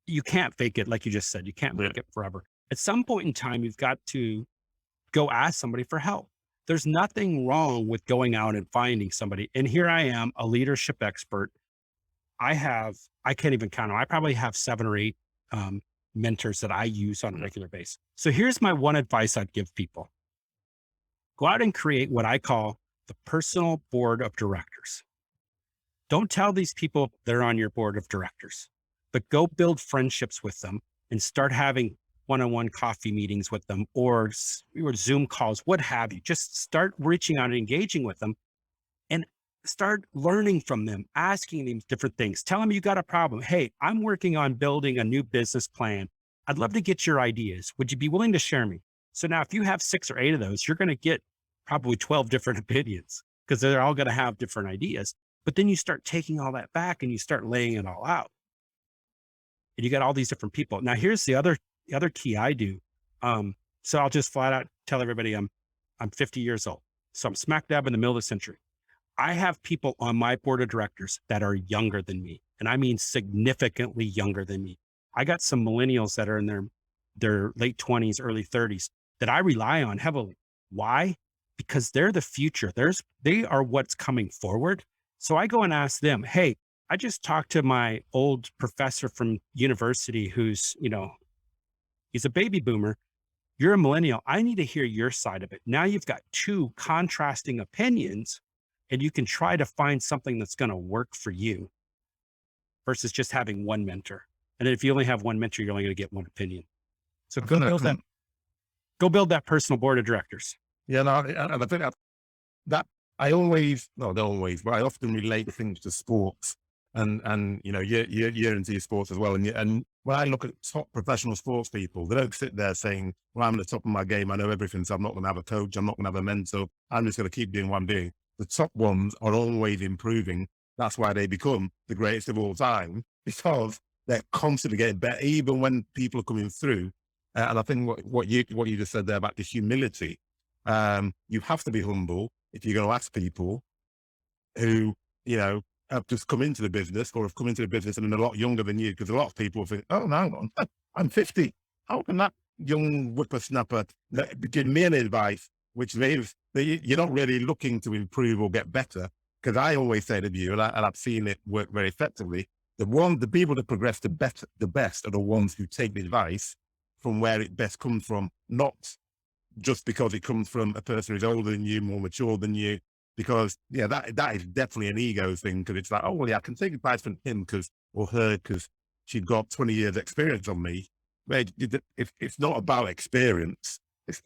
you can't fake it. Like you just said, you can't Yeah. fake it forever. At some point in time, you've got to go ask somebody for help. There's nothing wrong with going out and finding somebody. And here I am, a leadership expert. I can't even count them. I probably have 7 or 8 mentors that I use on a regular basis. So here's my one advice I'd give people. Go out and create what I call the personal board of directors. Don't tell these people they're on your board of directors, but go build friendships with them and start having one-on-one coffee meetings with them or Zoom calls, what have you. Just start reaching out and engaging with them and start learning from them, asking them different things. Tell them you got a problem. Hey, I'm working on building a new business plan. I'd love to get your ideas. Would you be willing to share me? So now if you have 6 or 8 of those, you're going to get probably 12 different opinions because they're all going to have different ideas. But then you start taking all that back and you start laying it all out. And you got all these different people. Now, here's the other key I do. So I'll just flat out tell everybody I'm 50 years old. So I'm smack dab in the middle of the century. I have people on my board of directors that are younger than me. And I mean significantly younger than me. I got some millennials that are in their late 20s, early 30s that I rely on heavily. Why? Because they're the future. They are what's coming forward. So I go and ask them, hey, I just talked to my old professor from university who's, he's a baby boomer. You're a millennial. I need to hear your side of it. Now you've got 2 contrasting opinions and you can try to find something that's going to work for you versus just having one mentor. And if you only have one mentor, you're only going to get one opinion. So go build that personal board of directors. Yeah, no, and I think that I always, not always, but I often relate things to sports, and you're into your sports as well, and when I look at top professional sports people, they don't sit there saying, "Well, I'm at the top of my game, I know everything, so I'm not going to have a coach, I'm not going to have a mentor, I'm just going to keep doing what I'm doing." The top ones are always improving. That's why they become the greatest of all time, because they're constantly getting better, even when people are coming through. And I think what you just said there about the humility. You have to be humble if you're going to ask people who, have just come into the business or have come into the business and are a lot younger than you. Because a lot of people think, "Oh, no, hang on, I'm 50. How can that young whippersnapper give me any advice?" Which means that you're not really looking to improve or get better. Because I always say to you, and I've seen it work very effectively, the people that progress the best are the ones who take the advice from where it best comes from, not just because it comes from a person who's older than you, more mature than you. Because that is definitely an ego thing. Because it's like, "Oh well, yeah, I can take advice from him or her because she's got 20 years experience on me." But it's not about experience. It's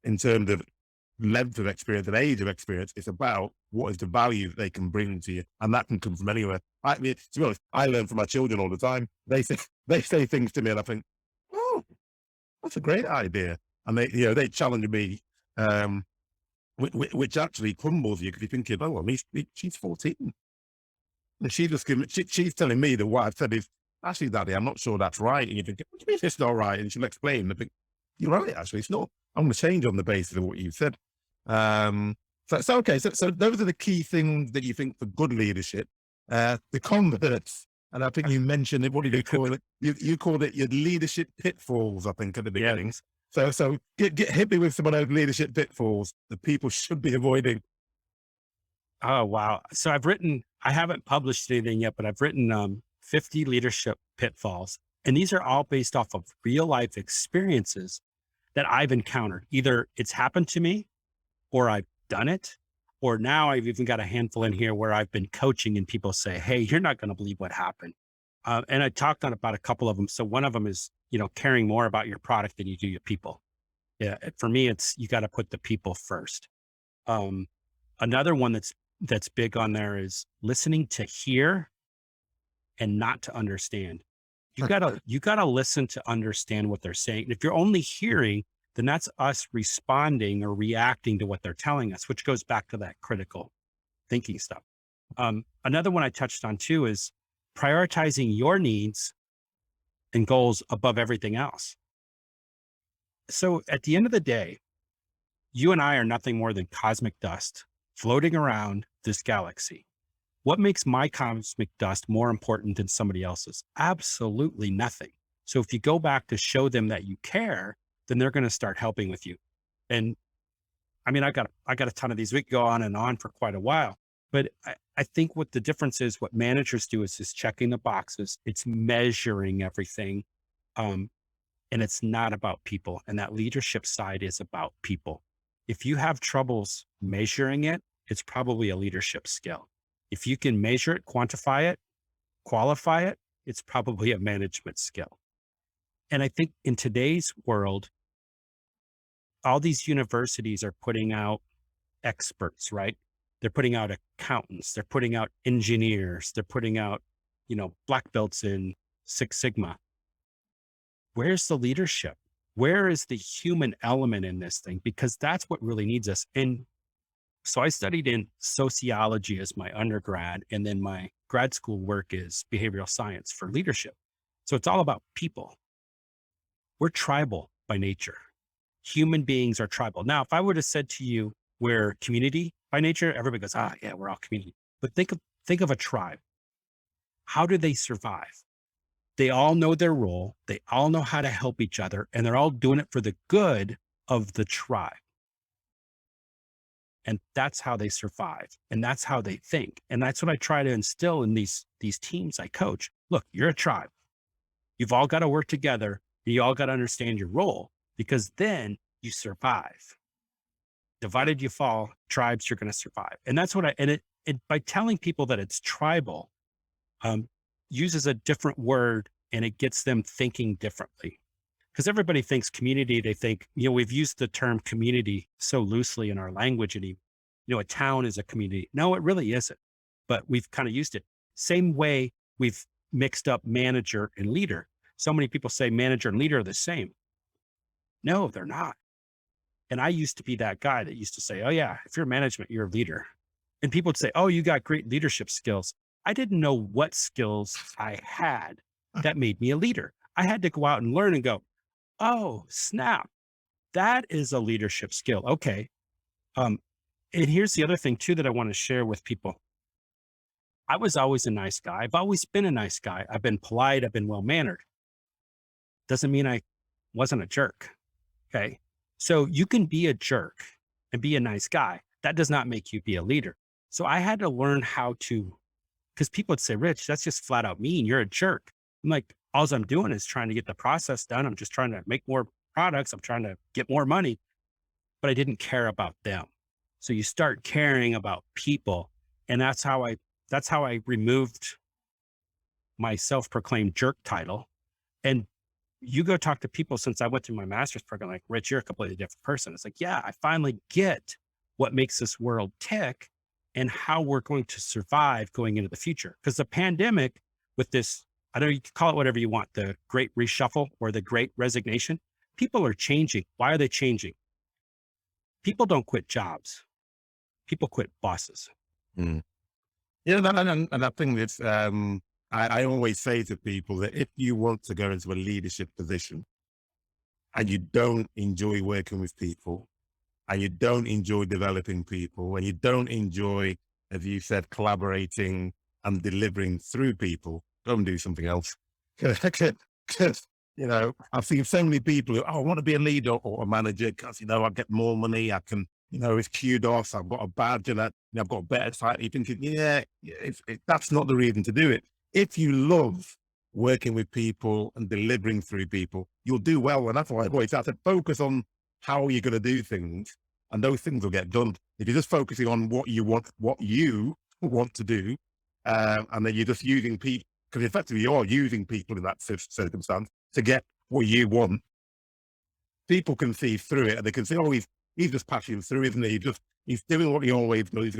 in terms of length of experience and age of experience. It's about what is the value that they can bring to you, and that can come from anywhere. I mean, to be honest, I learn from my children all the time. They say things to me, and I think, "Oh, that's a great idea." And they challenge me, which actually humbles you because you're thinking, "Oh, well, she's 14. And she's telling me that what I've said is, actually, Daddy, I'm not sure that's right." And you think, "What do you mean it's not right?" And she'll explain. And I think, "You're right, actually, it's not. I'm going to change on the basis of what you said." Okay. So those are the key things that you think for good leadership. The converts, and I think you mentioned it. What did you call it? You called it your leadership pitfalls, I think, at the beginning. Yes. So hit me with some of those leadership pitfalls that people should be avoiding. Oh, wow. So I haven't published anything yet, but I've written 50 leadership pitfalls. And these are all based off of real life experiences that I've encountered. Either it's happened to me or I've done it, or now I've even got a handful in here where I've been coaching and people say, "Hey, you're not going to believe what happened." And I talked on about a couple of them. So one of them is, caring more about your product than you do your people. Yeah. For me, it's, you got to put the people first. Um, Another one that's big on there is listening to hear and not to understand. You gotta listen to understand what they're saying. And if you're only hearing, then that's us responding or reacting to what they're telling us, which goes back to that critical thinking stuff. Another one I touched on too is prioritizing your needs and goals above everything else. So at the end of the day, you and I are nothing more than cosmic dust floating around this galaxy. What makes my cosmic dust more important than somebody else's? Absolutely nothing. So if you go back to show them that you care, then they're going to start helping with you. And I mean, I got a ton of these. We could go on and on for quite a while. But I think what the difference is, what managers do is checking the boxes. It's measuring everything. Um, and it's not about people. And that leadership side is about people. If you have troubles measuring it, it's probably a leadership skill. If you can measure it, quantify it, qualify it, it's probably a management skill. And I think in today's world, all these universities are putting out experts, right? They're putting out accountants, they're putting out engineers, they're putting out, black belts in Six Sigma. Where's the leadership? Where is the human element in this thing? Because that's what really needs us. And so I studied in sociology as my undergrad, and then my grad school work is behavioral science for leadership. So it's all about people. We're tribal by nature. Human beings are tribal. Now, if I would have said to you, we're community by nature, everybody goes, yeah, we're all community. But think of a tribe. How do they survive? They all know their role. They all know how to help each other, and they're all doing it for the good of the tribe. And that's how they survive. And that's how they think. And that's what I try to instill in these teams I coach. Look, you're a tribe. You've all got to work together. And you all got to understand your role, because then you survive. Divided you fall, tribes, you're going to survive. And that's what it by telling people that it's tribal, uses a different word, and it gets them thinking differently. Because everybody thinks community, they think, we've used the term community so loosely in our language, and a town is a community. No, it really isn't. But we've kind of used it. Same way we've mixed up manager and leader. So many people say manager and leader are the same. No, they're not. And I used to be that guy that used to say, oh yeah, if you're management, you're a leader. And people would say, oh, you got great leadership skills. I didn't know what skills I had that made me a leader. I had to go out and learn and go, oh, snap. That is a leadership skill. Okay. And here's the other thing too, that I want to share with people. I was always a nice guy. I've always been a nice guy. I've been polite. I've been well-mannered. Doesn't mean I wasn't a jerk. Okay. So you can be a jerk and be a nice guy. That does not make you be a leader. So I had to learn how to, because people would say, Rich, that's just flat out mean. You're a jerk. I'm like, all I'm doing is trying to get the process done. I'm just trying to make more products. I'm trying to get more money, but I didn't care about them. So you start caring about people. And that's how I removed my self-proclaimed jerk title. And you go talk to people since I went through my master's program, like, Rich, you're a completely different person. It's like, yeah, I finally get what makes this world tick and how we're going to survive going into the future. Because the pandemic, with this, I don't know, you can call it whatever you want, the great reshuffle or the great resignation, people are changing. Why are they changing? People don't quit jobs. People quit bosses. Mm. Yeah, and I think it's, I always say to people that if you want to go into a leadership position and you don't enjoy working with people, and you don't enjoy developing people, and you don't enjoy, as you said, collaborating and delivering through people, go and do something else. Because, I've seen so many people who, I want to be a leader or a manager because, I get more money. I can, it's kudos. I've got a badge and that, I've got a better site. You think, that's not the reason to do it. If you love working with people and delivering through people, you'll do well. And that's why I always have to focus on how you're going to do things, and those things will get done. If you're just focusing on what you want to do, and then you're just using people, because effectively you're using people in that circumstance to get what you want. People can see through it, and they can say, oh, he's just passing through, isn't he? He's doing what he always does.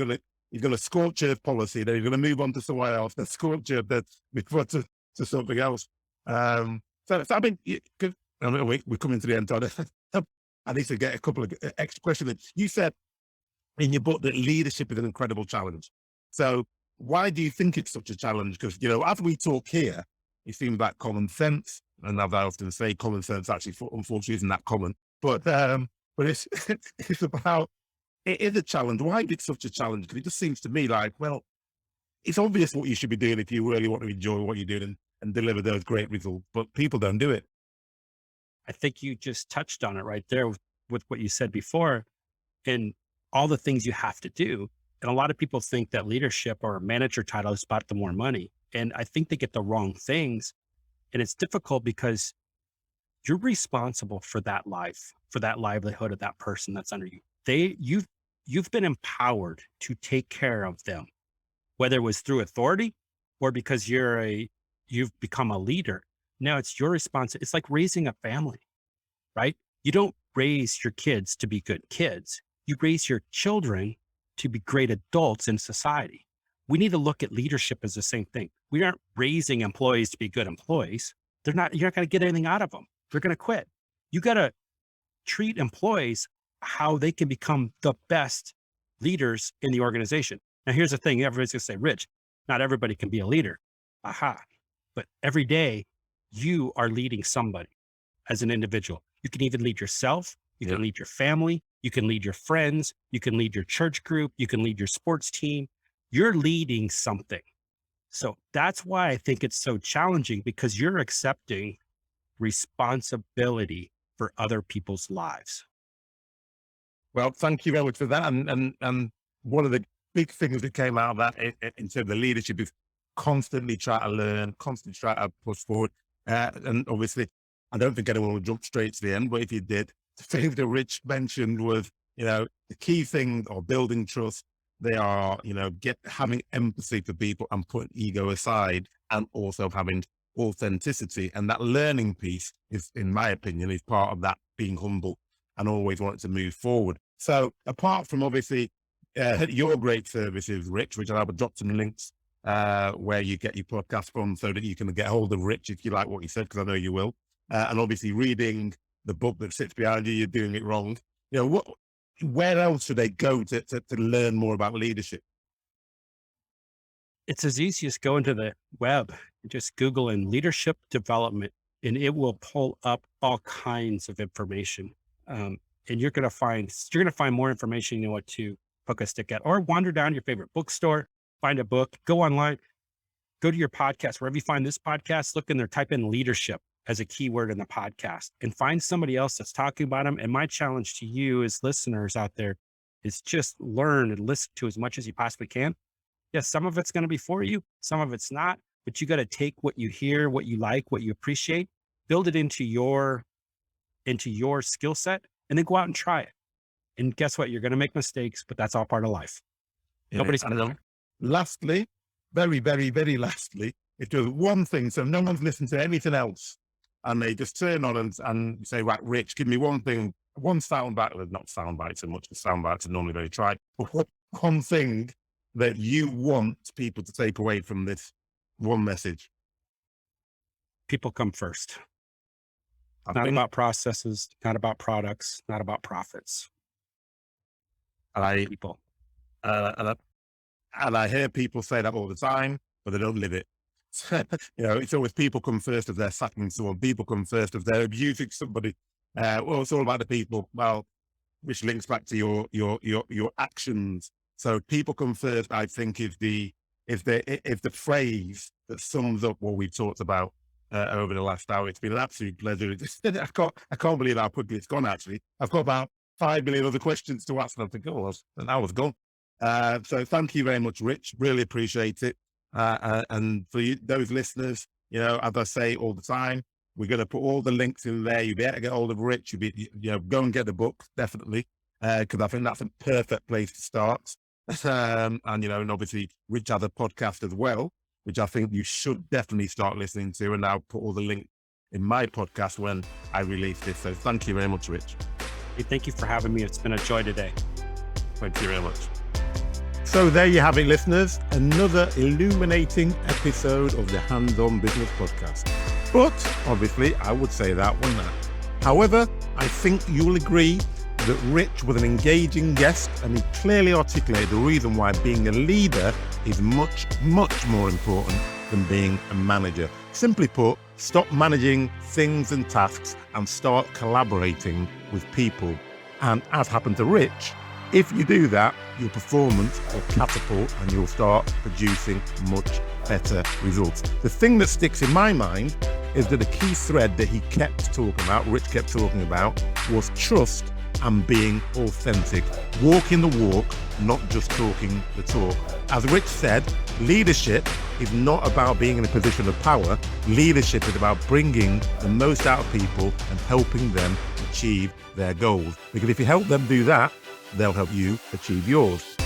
He's gonna scorch earth policy, then he's gonna move on to someone else, then scorch earth, then before to something else. So I mean, we're coming to the end, Todd. I need to get a couple of extra questions. You said in your book that leadership is an incredible challenge. So why do you think it's such a challenge? Because, as we talk here, it seems like common sense. And as I often say, common sense actually, unfortunately, isn't that common. But it's, it is a challenge. Why is it such a challenge? Because it just seems to me like, well, it's obvious what you should be doing if you really want to enjoy what you're doing and deliver those great results, but people don't do it. I think you just touched on it right there with what you said before and all the things you have to do. And a lot of people think that leadership or a manager title is about the more money. And I think they get the wrong things. And it's difficult because you're responsible for that life, for that livelihood of that person that's under you. You've been empowered to take care of them, whether it was through authority or because you've become a leader. Now it's your responsibility. It's like raising a family, right? You don't raise your kids to be good kids. You raise your children to be great adults in society. We need to look at leadership as the same thing. We aren't raising employees to be good employees. You're not going to get anything out of them. They're going to quit. You got to treat employees how they can become the best leaders in the organization. Now, here's the thing. Everybody's going to say, Rich, not everybody can be a leader. Aha. But every day you are leading somebody as an individual. You can even lead yourself. You can lead your family. You can lead your friends. You can lead your church group. You can lead your sports team. You're leading something. So that's why I think it's so challenging, because you're accepting responsibility for other people's lives. Well, thank you very much for that. And one of the big things that came out of that in terms of leadership is constantly try to learn, constantly try to push forward. And obviously, I don't think anyone will jump straight to the end, but if you did, the thing that Rich mentioned was, the key thing or building trust. They are, having empathy for people and putting ego aside, and also having authenticity. And that learning piece is, in my opinion, is part of that being humble and always wanting to move forward. So apart from obviously your great services, Rich, which I'll drop some links where you get your podcast from so that you can get hold of Rich if you like what he said, because I know you will. And obviously reading the book that sits behind you, You're Doing It Wrong. Where else should they go to learn more about leadership? It's as easy as going to the web, just Google in leadership development, and it will pull up all kinds of information. And you're going to find more information, you know what to hook a stick at, or wander down your favorite bookstore, find a book, go online, go to your podcast, wherever you find this podcast, look in there, type in leadership as a keyword in the podcast and find somebody else that's talking about them. And my challenge to you as listeners out there is just learn and listen to as much as you possibly can. Yes, some of it's going to be for you, some of it's not, but you got to take what you hear, what you like, what you appreciate, build it into your skill set, and then go out and try it. And guess what? You're going to make mistakes, but that's all part of life. Nobody's going to. Lastly, very, very, very lastly, if there's one thing, so no one's listened to anything else, and they just turn on and say, right, Rich, give me one thing, one soundbite, not soundbite so much, the soundbites are normally very tried, but what one thing that you want people to take away from this one message? People come first. Not about processes, not about products, not about profits. People. And I hear people say that all the time, but they don't live it. It's always people come first if they're sacking someone. People come first if they're abusing somebody. Well, it's all about the people. Well, which links back to your actions. So people come first, I think, is the phrase that sums up what we've talked about over the last hour. It's been an absolute pleasure. I can't believe how quickly it's gone. Actually, I've got about 5 million other questions to ask, and I think, an hour's gone. So thank you very much, Rich. Really appreciate it. And for those listeners, as I say all the time, we're going to put all the links in there. You'll be able to get hold of Rich. Go and get the book, definitely, because I think that's a perfect place to start. And obviously Rich has a podcast as well, which I think you should definitely start listening to. And I'll put all the links in my podcast when I release this. So thank you very much, Rich. Hey, thank you for having me. It's been a joy today. Thank you very much. So there you have it, listeners. Another illuminating episode of the Hands-On Business Podcast. But obviously, I would say that one now. However, I think you'll agree that Rich was an engaging guest, and he clearly articulated the reason why being a leader is much, much more important than being a manager. Simply put, stop managing things and tasks and start collaborating with people. And as happened to Rich, if you do that, your performance will catapult and you'll start producing much better results. The thing that sticks in my mind is that the key thread that he kept talking about, Rich kept talking about, was trust and being authentic. Walking the walk, not just talking the talk. As Rich said, leadership is not about being in a position of power. Leadership is about bringing the most out of people and helping them achieve their goals. Because if you help them do that, they'll help you achieve yours.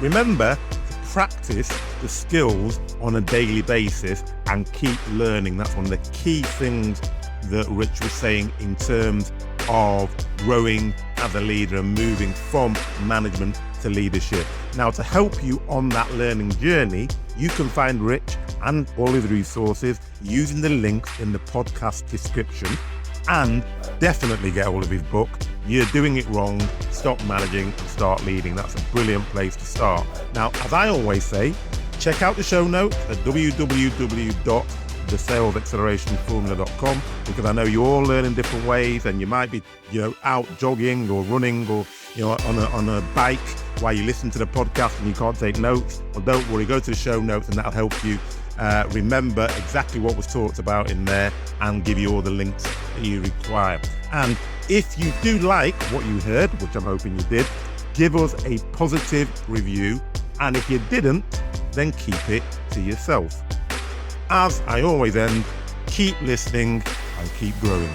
Remember to practice the skills on a daily basis and keep learning. That's one of the key things that Rich was saying in terms of growing as a leader and moving from management to leadership. Now, to help you on that learning journey, you can find Rich and all his resources using the links in the podcast description, and definitely get hold of his book, You're Doing It Wrong, Stop Managing and Start Leading. That's a brilliant place to start. Now, as I always say, check out the show notes at www.thesalesaccelerationformula.com, because I know you're all learning different ways, and you might be, out jogging or running or, on a bike while you listen to the podcast and you can't take notes. Well, don't worry, go to the show notes and that'll help you remember exactly what was talked about in there and give you all the links that you require. And if you do like what you heard, which I'm hoping you did, give us a positive review. And if you didn't, then keep it to yourself. As I always end, keep listening and keep growing.